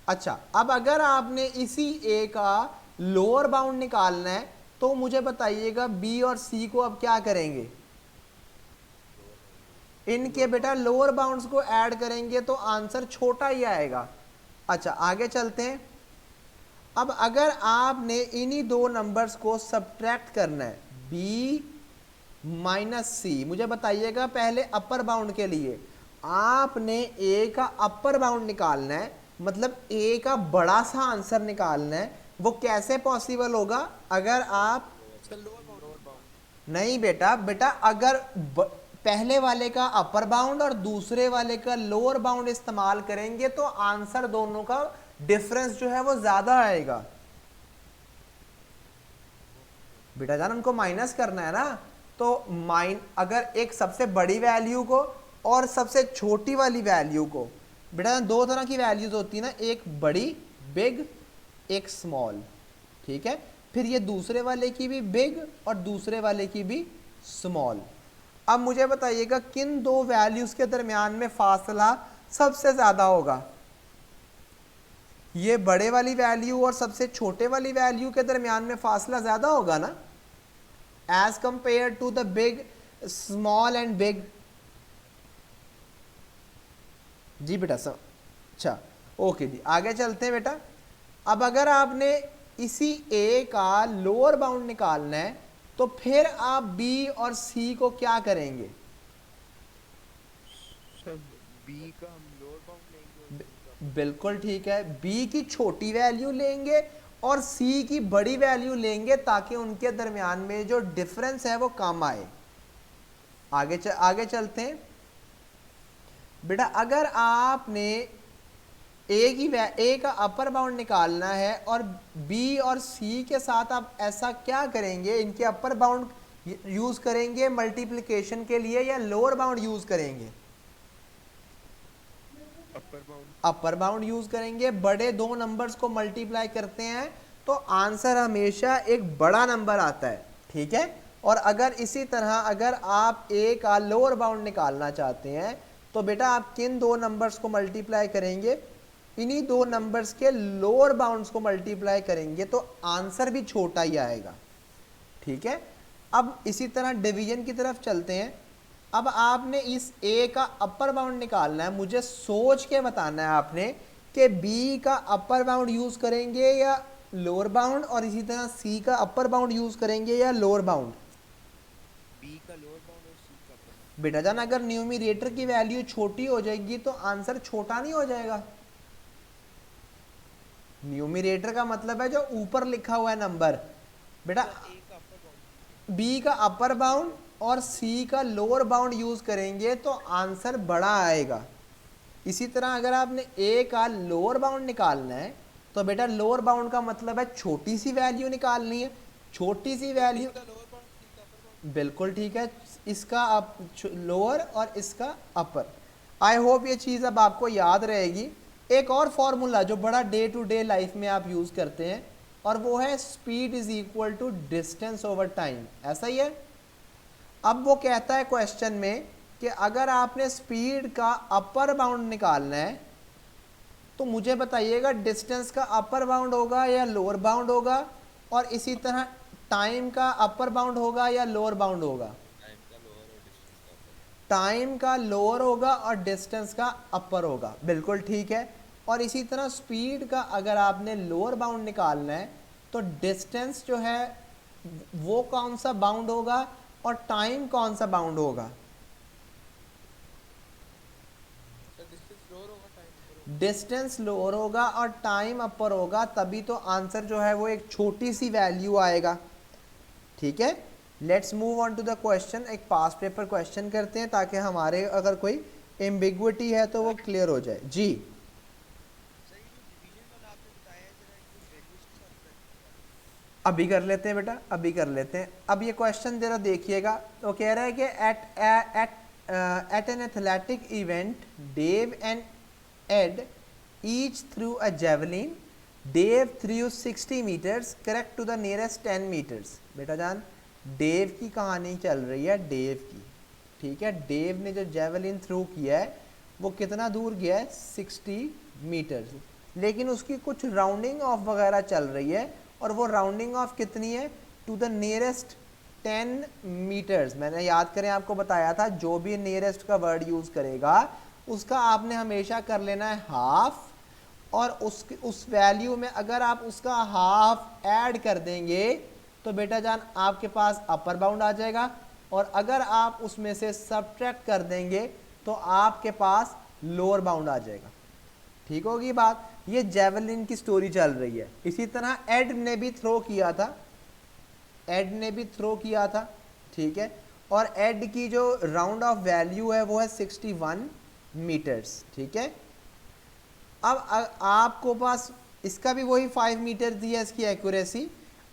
अच्छा अब अगर आपने इसी ए का लोअर बाउंड निकालना है तो मुझे बताइएगा बी और सी को अब क्या करेंगे, इनके बेटा लोअर बाउंड्स को ऐड करेंगे तो आंसर छोटा ही आएगा। अच्छा आगे चलते हैं। अब अगर आपने इन्हीं दो नंबर्स को सब्ट्रैक्ट करना है b माइनस सी, मुझे बताइएगा पहले अपर बाउंड के लिए आपने a का अपर बाउंड निकालना है, मतलब a का बड़ा सा आंसर निकालना है। वो कैसे पॉसिबल होगा अगर आप सर लोअर बाउंड नहीं बेटा अगर पहले वाले का अपर बाउंड और दूसरे वाले का लोअर बाउंड इस्तेमाल करेंगे तो आंसर दोनों का डिफरेंस जो है वो ज्यादा आएगा। बेटा जान उनको माइनस करना है ना, तो अगर एक सबसे बड़ी वैल्यू को और सबसे छोटी वाली वैल्यू को, बेटा दो तरह की वैल्यूज होती है ना, एक बड़ी बिग, एक स्मॉल, ठीक है। फिर ये दूसरे वाले की भी बिग और दूसरे वाले की भी स्मॉल। अब मुझे बताइएगा किन दो वैल्यूज के दरमियान में फासला सबसे ज्यादा होगा। ये बड़े वाली वैल्यू और सबसे छोटे वाली वैल्यू के दरमियान में फासला ज्यादा होगा ना, as compare to the big, small and big. जी बेटा सब अच्छा, ओके जी, आगे चलते हैं बेटा। अब अगर आपने इसी ए का लोअर बाउंड निकालना है तो फिर आप बी और सी को क्या करेंगे? सर बी का हम लोअर बाउंड लेंगे और C का बिल्कुल ठीक है, बी की छोटी वैल्यू लेंगे और सी की बड़ी वैल्यू लेंगे ताकि उनके दरमियान में जो डिफरेंस है वो कम आए। आगे चलते हैं बेटा। अगर आपने ए का अपर बाउंड निकालना है और बी और सी के साथ आप ऐसा क्या करेंगे, इनके अपर बाउंड यूज करेंगे मल्टीप्लिकेशन के लिए या लोअर बाउंड यूज करेंगे? अपर बाउंड यूज करेंगे। बड़े दो नंबर्स को मल्टीप्लाई करते हैं तो आंसर हमेशा एक बड़ा नंबर आता है, ठीक है। और अगर इसी तरह अगर आप ए का लोअर बाउंड निकालना चाहते हैं तो बेटा आप किन दो नंबर्स को मल्टीप्लाई करेंगे? इन्हीं दो नंबर्स के लोअर बाउंड्स को मल्टीप्लाई करेंगे तो आंसर भी छोटा ही आएगा, ठीक है। अब इसी तरह डिवीजन की तरफ चलते हैं। अब आपने इस ए का अपर बाउंड निकालना है, मुझे सोच के बताना है आपने कि बी का अपर बाउंड यूज करेंगे या लोअर बाउंड, और इसी तरह सी का अपर बाउंड यूज करेंगे या लोअर बाउंड। बी का लोअर बाउंड और सी का अपर बाउंड। बेटा जान अगर न्यूमरेटर की वैल्यू छोटी हो जाएगी तो आंसर छोटा नहीं हो जाएगा? न्यूमरेटर का मतलब है जो ऊपर लिखा हुआ है नंबर। बेटा ए का अपर बाउंड, बी का अपर बाउंड और सी का लोअर बाउंड यूज करेंगे तो आंसर बड़ा आएगा। इसी तरह अगर आपने ए का लोअर बाउंड निकालना है तो बेटा लोअर बाउंड का मतलब है छोटी सी वैल्यू निकालनी है, छोटी सी वैल्यू, का लोअर बाउंड सी का अपर बाउंड। बिल्कुल ठीक है, इसका लोअर और इसका अपर। आई होप ये चीज़ अब आपको याद रहेगी। एक और फॉर्मूला जो बड़ा डे टू डे लाइफ में आप यूज़ करते हैं और वो है speed is equal to distance over time, ऐसा ही है। अब वो कहता है क्वेश्चन में कि अगर आपने स्पीड का अपर बाउंड निकालना है तो मुझे बताइएगा डिस्टेंस का अपर बाउंड होगा या लोअर बाउंड होगा, और इसी तरह टाइम का अपर बाउंड होगा या लोअर बाउंड होगा? टाइम का लोअर होगा और डिस्टेंस का अपर होगा, बिल्कुल ठीक है। और इसी तरह स्पीड का अगर आपने लोअर बाउंड निकालना है तो डिस्टेंस जो है वो कौन सा बाउंड होगा और टाइम कौन सा बाउंड होगा? सर डिस्टेंस लोअर होगा, टाइम अपर होगा। डिस्टेंस लोअर होगा और टाइम अपर होगा, तभी तो आंसर जो है वो एक छोटी सी वैल्यू आएगा, ठीक है। Let's move on to the question. एक पास पेपर क्वेश्चन करते हैं ताकि हमारे अगर कोई एम्बिग्विटी है तो वो क्लियर हो जाए। जी सर ये जो डिवीजन वाला आपने बताया है जरा इनको वैल्यूज के साथ प्रैक्टिस अभी कर लेते हैं बेटा, अभी कर लेते हैं। अब ये क्वेश्चन जरा देखिएगा, तो कह रहा है कि at an athletic event Dave and Ed each threw a javelin, Dave threw 60 metres, correct to the nearest 10 metres. बेटा जान डेव की कहानी चल रही है, डेव की, ठीक है। डेव ने जो जेवलिन थ्रू किया है वो कितना दूर गया है? 60 मीटर्स, लेकिन उसकी कुछ राउंडिंग ऑफ वगैरह चल रही है, और वो राउंडिंग ऑफ कितनी है? To the nearest 10 metres. मैंने याद करें आपको बताया था जो भी नियरेस्ट का वर्ड यूज़ करेगा उसका आपने हमेशा कर लेना है हाफ, और उस वैल्यू में अगर आप उसका हाफ ऐड कर देंगे तो बेटा जान आपके पास अपर बाउंड आ जाएगा, और अगर आप उसमें से सब्ट्रैक्ट कर देंगे तो आपके पास लोअर बाउंड आ जाएगा, ठीक होगी बात। ये जेवलिन की स्टोरी चल रही है। इसी तरह एड ने भी थ्रो किया था, एड ने भी थ्रो किया था, ठीक है। और एड की जो राउंड ऑफ वैल्यू है वो है 61 मीटर्स, ठीक है। अब आपको पास इसका भी वही 5 मीटर दी है इसकी एक्यूरेसी।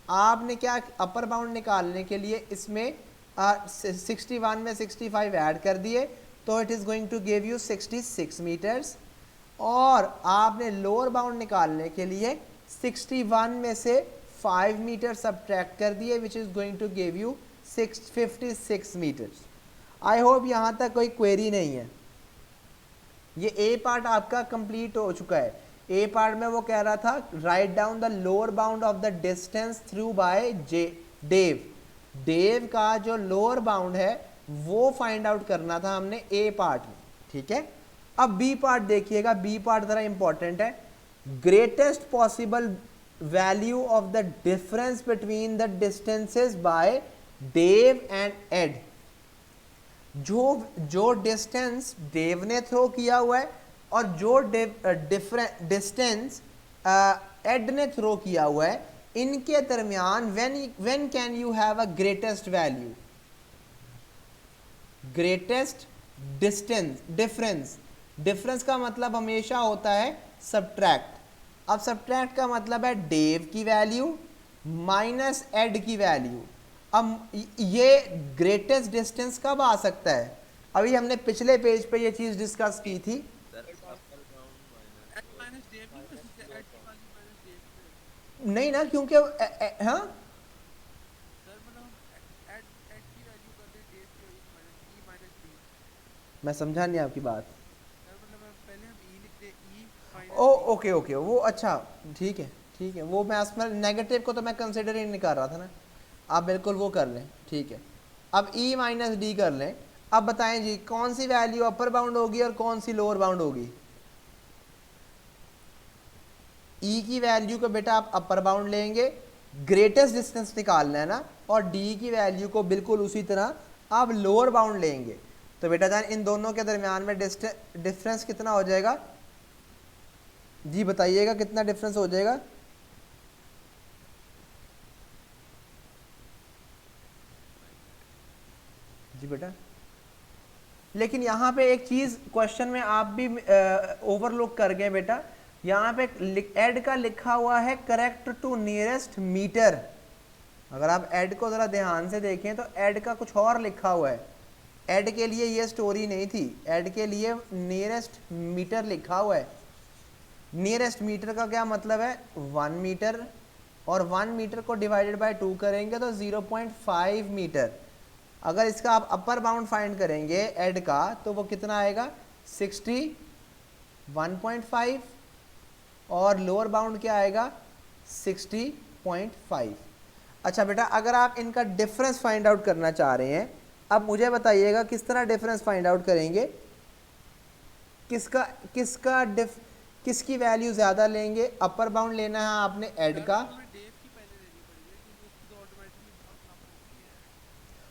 आपने क्या अपर बाउंड निकालने के लिए इसमें 61 में 65 ऐड कर दिए तो तो it is going to give you 66 metres, और आपने लोअर बाउंड निकालने के लिए 61 में से 5 मीटर सब्ट्रैक्ट कर दिए, which is going to give you 56 metres. I hope यहाँ तक कोई क्वेरी नहीं है। ये ए पार्ट आपका कंप्लीट हो चुका है। ए पार्ट में वो कह रहा था write down the lower bound of the distance threw by Dave. Dave का जो लोअर बाउंड है वो फाइंड आउट करना था हमने ए पार्ट में, ठीक है। अब बी पार्ट देखिएगा, बी पार्ट ज़रा इंपॉर्टेंट है। Greatest possible value of the difference between the distances by Dave and Ed. जो डिस्टेंस डेव ने थ्रो किया हुआ है और जो डिस्टेंस एड ने थ्रो किया हुआ है, इनके दरमियान when can you have a greatest value? Greatest difference का मतलब हमेशा होता है सब्ट्रैक्ट। अब सब्ट्रैक्ट का मतलब है डेव की वैल्यू माइनस एड की वैल्यू। अब ये ग्रेटेस्ट डिस्टेंस कब आ सकता है? अभी हमने पिछले पेज पे ये चीज़ डिस्कस की थी। नहीं ना, क्योंकि हाँ मैं समझा नहीं आपकी बात। ओ ओके ओके, वो अच्छा ठीक है, वो मैं उसमें नेगेटिव को तो मैं कंसिडर ही नहीं कर रहा था ना। आप बिल्कुल वो कर लें, ठीक है। अब ई माइनस डी कर लें। अब बताएं जी कौन सी वैल्यू अपर बाउंड होगी और कौन सी लोअर बाउंड होगी? ई की वैल्यू को बेटा आप अपर बाउंड लेंगे, ग्रेटेस्ट डिस्टेंस निकालना है ना, और डी की वैल्यू को बिल्कुल उसी तरह आप लोअर बाउंड लेंगे। तो बेटा जान इन दोनों के दरमियान में डिफरेंस कितना हो जाएगा जी? बताइएगा कितना डिफरेंस हो जाएगा? जी बेटा, लेकिन यहाँ पे एक चीज़ क्वेश्चन में आप भी ओवरलुक कर गए बेटा। यहाँ पे एड का लिखा हुआ है करेक्ट टू नियरेस्ट मीटर। अगर आप एड को ज़रा ध्यान से देखें तो एड का कुछ और लिखा हुआ है। एड के लिए ये स्टोरी नहीं थी, एड के लिए नियरेस्ट मीटर लिखा हुआ है। नियरेस्ट मीटर का क्या मतलब है? 1 मीटर, और 1 मीटर को डिवाइडेड बाय 2 करेंगे तो 0.5 मीटर। अगर इसका आप अपर बाउंड फाइंड करेंगे एड का तो वो कितना आएगा? 61.5, और लोअर बाउंड क्या आएगा? 60.5। अच्छा बेटा, अगर आप इनका डिफरेंस फाइंड आउट करना चाह रहे हैं, अब मुझे बताइएगा किस तरह डिफरेंस फाइंड आउट करेंगे? किसकी वैल्यू ज़्यादा लेंगे? अपर बाउंड लेना है आपने एड का।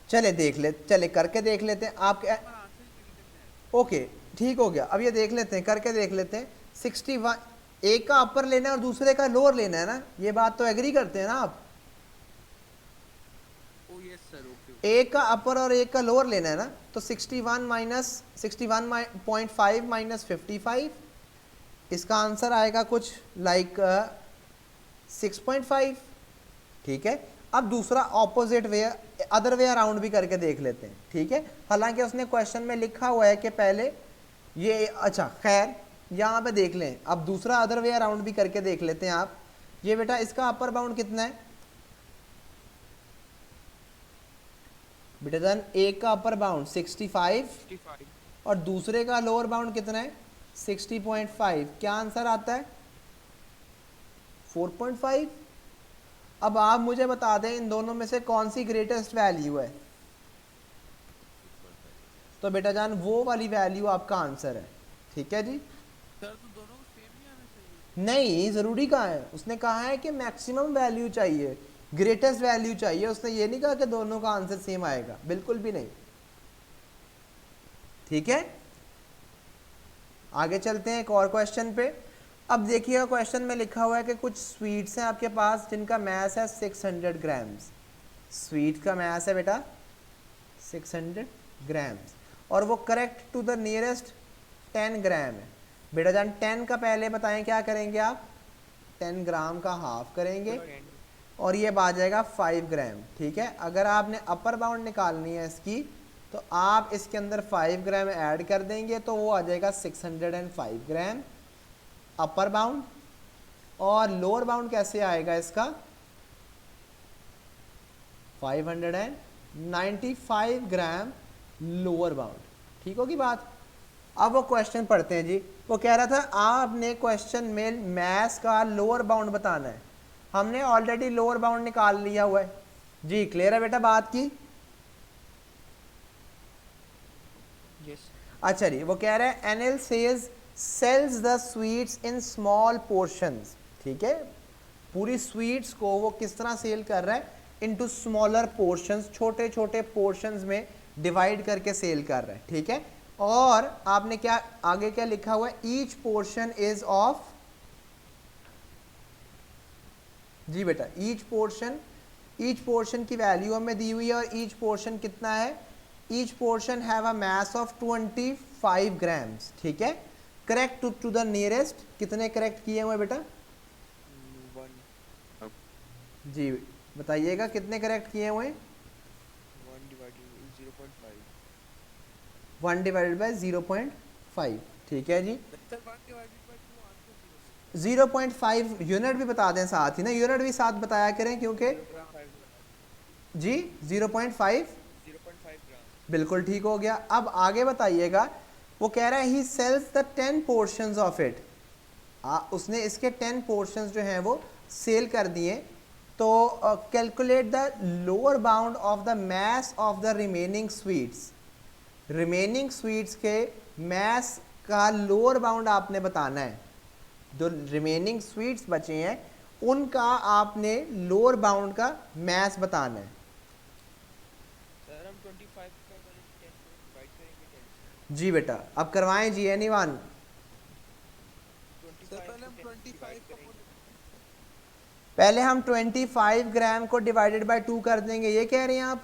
चले करके देख लेते हैं आप। ओके ठीक हो गया, अब ये देख लेते हैं, करके देख लेते हैं। 61, एक का अपर लेना है और दूसरे का लोअर लेना है ना, ये बात तो एग्री करते हैं ना आप? एक का अपर और एक का लोअर लेना है ना, तो 61.5 माइनस 55, इसका आंसर आएगा कुछ लाइक 6.5, ठीक है। अब दूसरा opposite way, other way around भी करके देख लेते हैं, ठीक है। हालांकि उसने क्वेश्चन में लिखा हुआ है कि पहले ये, अच्छा खैर यहाँ पे देख लें। अब दूसरा अदर वे अराउंड भी करके देख लेते हैं आप। ये बेटा इसका अपर बाउंड कितना है बेटा जान? एक का अपर बाउंड 65 और दूसरे का लोअर बाउंड कितना है? 60.5। क्या आंसर आता है? 4.5। अब आप मुझे बता दें इन दोनों में से कौन सी ग्रेटेस्ट वैल्यू है? तो बेटा जान वो वाली वैल्यू आपका आंसर है, ठीक है जी। सर तो दोनों सेम ही आने चाहिए? नहीं, ज़रूरी कहाँ है? उसने कहा है कि मैक्सिमम वैल्यू चाहिए, ग्रेटेस्ट वैल्यू चाहिए। उसने ये नहीं कहा कि दोनों का आंसर सेम आएगा, बिल्कुल भी नहीं, ठीक है। आगे चलते हैं एक और क्वेश्चन पे। अब देखिएगा क्वेश्चन में लिखा हुआ है कि कुछ स्वीट्स हैं आपके पास जिनका मैस है 600 ग्राम्स। स्वीट का मैस है बेटा 600 ग्राम्स, और वो करेक्ट टू द नियरेस्ट 10 ग्राम है। बेटा जान 10 का पहले बताएं क्या करेंगे आप? 10 ग्राम का हाफ करेंगे और ये आ जाएगा 5 ग्राम, ठीक है। अगर आपने अपर बाउंड निकालनी है इसकी तो आप इसके अंदर 5 ग्राम ऐड कर देंगे तो वो आ जाएगा 605 ग्राम अपर बाउंड। और लोअर बाउंड कैसे आएगा इसका? 595 ग्राम लोअर बाउंड। ठीक होगी बात। अब वो क्वेश्चन पढ़ते हैं जी। वो कह रहा था आपने क्वेश्चन में मैथ्स का लोअर बाउंड बताना है, हमने ऑलरेडी लोअर बाउंड निकाल लिया हुआ है जी। क्लियर है बेटा बात की? यस अच्छा जी, वो कह रहा है NL says sells the sweets in small portions. ठीक है, पूरी स्वीट्स को वो किस तरह सेल कर रहा है? इनटू स्मॉलर पोर्शंस, छोटे छोटे पोर्शंस में डिवाइड करके सेल कर रहा है। ठीक है, और आपने क्या आगे क्या लिखा हुआ है? ईच पोर्शन इज ऑफ, जी बेटा ईच पोर्शन की वैल्यू हमें दी हुई है और ईच पोर्शन कितना है? Each portion have a mass of 25 grams. ठीक है, करेक्ट टू द नियरेस्ट। कितने करेक्ट किए हुए बेटा? 1 जी बताइएगा कितने करेक्ट किए हुए? 1 डिवाइडेड 0.5 1 डिवाइडेड बाय 0.5। ठीक है जी, sir 1 divided by 2 answer 0.5 unit भी बता दें साथ ही ना, यूनिट भी साथ बताया करें क्योंकि 0.5 जी 0.5 ग्राम। बिल्कुल ठीक हो गया। अब आगे बताइएगा, वो कह रहा है he sells the 10 portions of it. उसने इसके 10 पोर्शंस जो हैं वो सेल कर दिए। तो calculate the lower bound of the mess of the remaining sweets. Remaining sweets के मैस का लोअर बाउंड आपने बताना है। जो रिमेनिंग स्वीट्स बचे हैं उनका आपने लोअर बाउंड का मैस बताना है। सर हम 25 का 10 से डिवाइड करेंगे 10 से। जी बेटा अब करवाएं जी, एनीवन? 25 पहले हम 25 का पहले हम 25 ग्राम को डिवाइडेड बाय 2 कर देंगे, ये कह रहे हैं आप?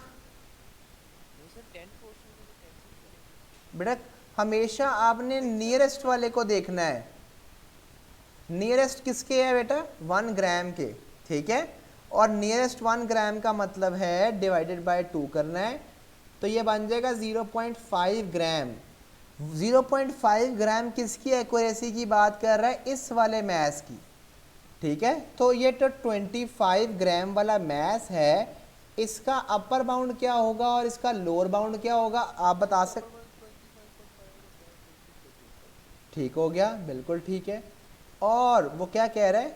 नहीं सर 10 पोर्शन में 10 से करेंगे। बेटा हमेशा आपने नियरेस्ट वाले को देखना है। नियरेस्ट किसके है बेटा? 1 ग्राम के। ठीक है, और नियरेस्ट 1 ग्राम का मतलब है डिवाइडेड बाय 2 करना है। तो ये बन जाएगा 0.5 ग्राम। 0.5 ग्राम किसकी एक्यूरेसी की बात कर रहा है? इस वाले मैस की। ठीक है, तो ये तो 25 ग्राम वाला मैस है, इसका अपर बाउंड क्या होगा और इसका लोअर बाउंड क्या होगा आप बता सकते? ठीक हो गया, बिल्कुल ठीक है। और वो क्या कह रहा है?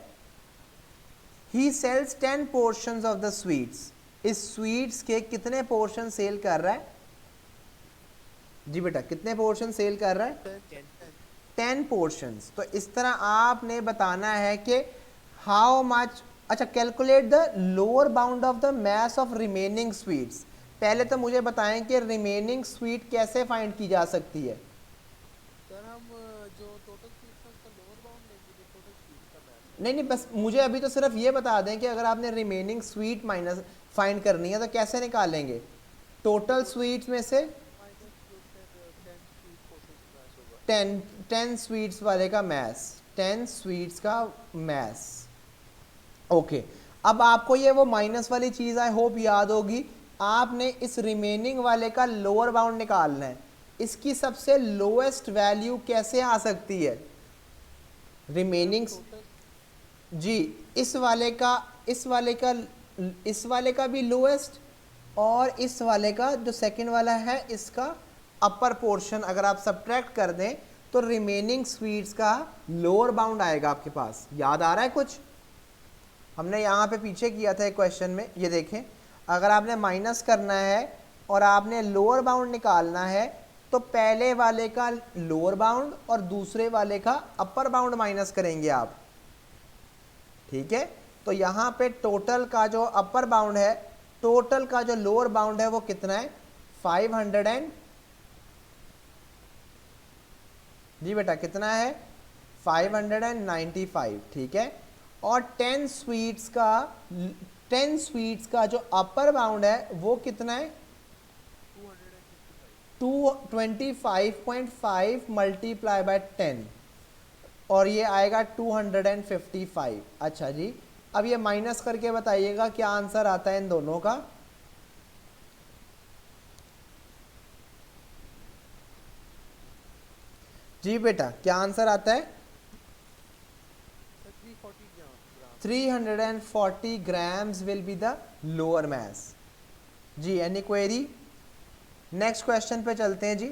He sells 10 portions of the sweets. इस स्वीट्स के कितने पोर्शन सेल कर रहा है? जी बेटा कितने पोर्शन सेल कर रहा है? 10 पोर्शंस। तो इस तरह आपने बताना है कि हाउ मच। अच्छा, calculate the lower bound of the mass of remaining sweets. पहले तो मुझे बताएं कि रिमेनिंग स्वीट कैसे फाइंड की जा सकती है? सर हम जो टोटल स्वीट्स है उसका लोअर बाउंड लेंगे जो टोटल स्वीट्स का मैथ है। नहीं बस मुझे अभी तो सिर्फ ये बता दें कि अगर आपने रिमेनिंग स्वीट माइनस फाइंड करनी है तो कैसे निकालेंगे? टोटल स्वीट्स में से माइनस जो फिर 10 स्वीट पोर्शन मैच होगा। 10 स्वीट्स वाले का मैस, 10 स्वीट्स का मैस। ओके, अब आपको ये वो माइनस वाली चीज़ आई होप याद होगी। आपने इस रिमेनिंग वाले का लोअर बाउंड निकालना है। इसकी सबसे लोएस्ट वैल्यू कैसे आ सकती है? रिमेनिंग जी इस वाले का भी लोएस्ट और इस वाले का जो सेकंड वाला है इसका अपर पोर्शन अगर आप सब्ट्रैक्ट कर दें तो रिमेनिंग स्वीट्स का लोअर बाउंड आएगा आपके पास। याद आ रहा है कुछ? हमने यहाँ पे पीछे किया था एक क्वेश्चन में, ये देखें अगर आपने माइनस करना है और आपने लोअर बाउंड निकालना है तो पहले वाले का लोअर बाउंड और दूसरे वाले का अपर बाउंड माइनस करेंगे आप। ठीक है, तो यहाँ पे टोटल का जो अपर बाउंड है, टोटल का जो लोअर बाउंड है वो कितना है? 500 एंड जी बेटा कितना है? 595। ठीक है, और 10 स्वीट्स का जो अपर बाउंड है वो कितना है? 225.5 मल्टीप्लाई बाय 10 और ये आएगा 255। अच्छा जी, अब ये माइनस करके बताइएगा क्या आंसर आता है इन दोनों का? जी बेटा क्या आंसर आता है? 340 gram 340 grams will be the lower mass. जी एनी क्वेरी? नेक्स्ट क्वेश्चन पे चलते हैं जी।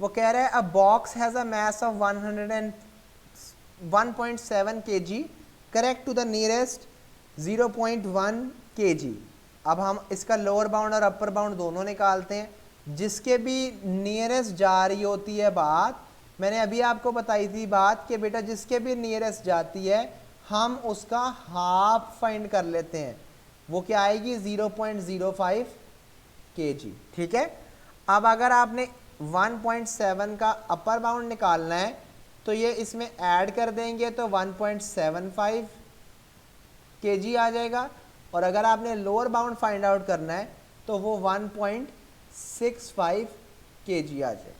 वो कह रहा है a box has a mass of 101.7 kg, correct to the nearest 0.1 kg। अब हम इसका लोअर बाउंड और अपर बाउंड दोनों निकालते हैं। जिसके भी नियरेस्ट जा रही होती है बात, मैंने अभी आपको बताई थी बात कि बेटा जिसके भी नियरेस्ट जाती है हम उसका हाफ फाइंड कर लेते हैं। वो क्या आएगी? 0.05 kg। ठीक है। अब अगर आपने 1.7 का अपर बाउंड निकालना है तो ये इसमें ऐड कर देंगे तो 1.75 kg आ जाएगा, और अगर आपने लोअर बाउंड फाइंड आउट करना है तो वो 1.65 kg आ जाएगा।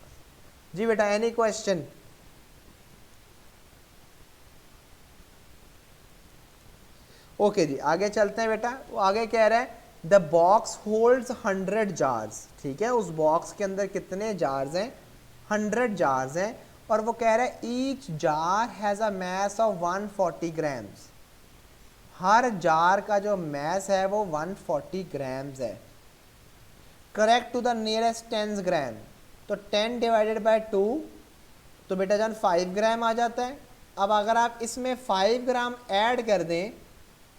जी बेटा एनी क्वेश्चन? ओके जी आगे चलते हैं बेटा। वो आगे कह रहा है द बॉक्स होल्ड्स 100 जार्स। ठीक है, उस बॉक्स के अंदर कितने जार्स हैं? 100 जार्स हैं। और वो कह रहा है each jar has a mass of 140 grams. Her jar का जो मैस है वो 140 ग्राम्स है। करेक्ट टू द नियरेस्ट 10 ग्राम। तो 10 डिवाइडेड बाय 2 तो बेटा जान 5 ग्राम आ जाता है। अब अगर आप इसमें 5 ग्राम ऐड कर दें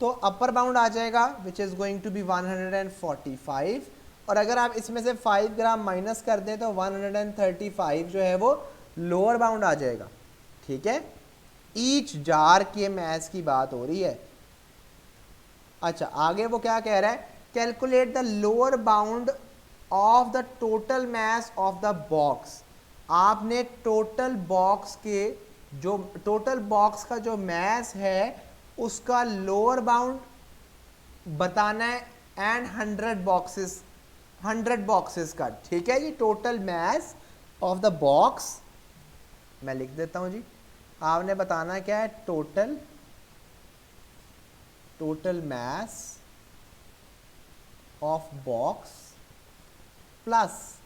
तो अपर बाउंड आ जाएगा which is going to be 145, और अगर आप इसमें से 5 ग्राम माइनस कर दें तो 135 जो है वो लोअर बाउंड आ जाएगा। ठीक है, ईच जार के मैस की बात हो रही है। अच्छा आगे वो क्या कह रहा है? Calculate the lower bound of the total mass of the box. आपने टोटल बॉक्स का जो मैस है उसका लोअर बाउंड बताना है एंड 100 बॉक्सेस का। ठीक है जी, total mass of the box मैं लिख देता हूं जी। आपने बताना क्या है? Total mass of box plus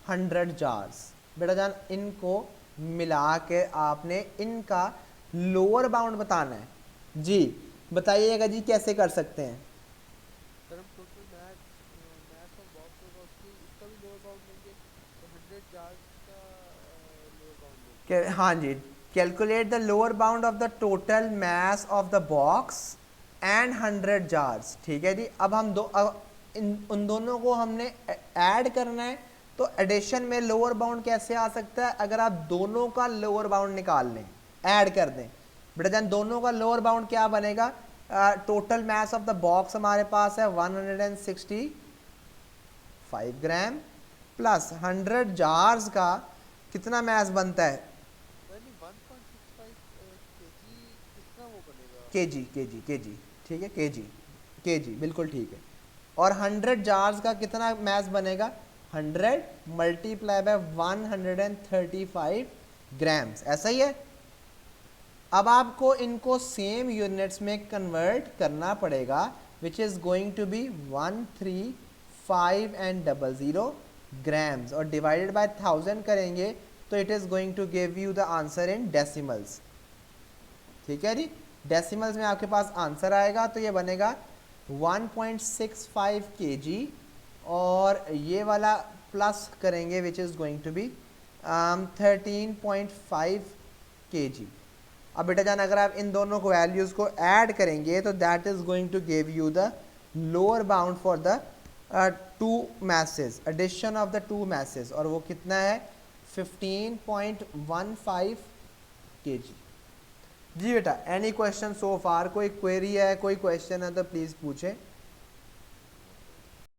100 jars. बेटा जान इनको मिला के आपने इनका लोअर बाउंड बताना है। जी बताइएगा जी कैसे कर सकते हैं? सर हम टोटल मैथ ऑफ बॉक्स होगा उसका भी लोअर बाउंड लेंगे, तो 100 जार्स का लोअर बाउंड लेंगे। हाँ जी, calculate the lower bound of the total mass of the box and 100 jars. ठीक है जी। अब हम उन दोनों को हमने ऐड करना है, तो एडिशन में लोअर बाउंड कैसे आ सकता है? अगर आप दोनों का लोअर बाउंड निकाल लें, ऐड कर दें। बेटा जान दोनों का लोअर बाउंड क्या बनेगा? Total mass of the box हमारे पास है 165 ग्राम प्लस 100 जार्स का कितना मैस बनता है? 1.65 केजी कितना वो बनेगा? केजी। ठीक है, केजी बिल्कुल ठीक है। और 100 जार्स का कितना मैस बनेगा? 100 मल्टीप्लाई बाय 135 ग्राम्स। ऐसा ही है। अब आपको इनको सेम यूनिट्स में कन्वर्ट करना पड़ेगा which is going to be 13500 grams, और डिवाइडेड बाय 1000 करेंगे तो it is going to give you the answer in decimals. ठीक है जी, डेसिमल्स में आपके पास आंसर आएगा तो ये बनेगा 1.65 kg, और ये वाला प्लस करेंगे which is going to be 13.5 kg। अब बेटा जान अगर आप इन दोनों को वैल्यूज़ को ऐड करेंगे तो that is going to give you the lower bound for the two masses, addition of the two masses, और वो कितना है? 15.15 kg। जी बेटा एनी क्वेश्चन सो फार? कोई क्वेरी है, कोई क्वेश्चन है तो प्लीज़ पूछें।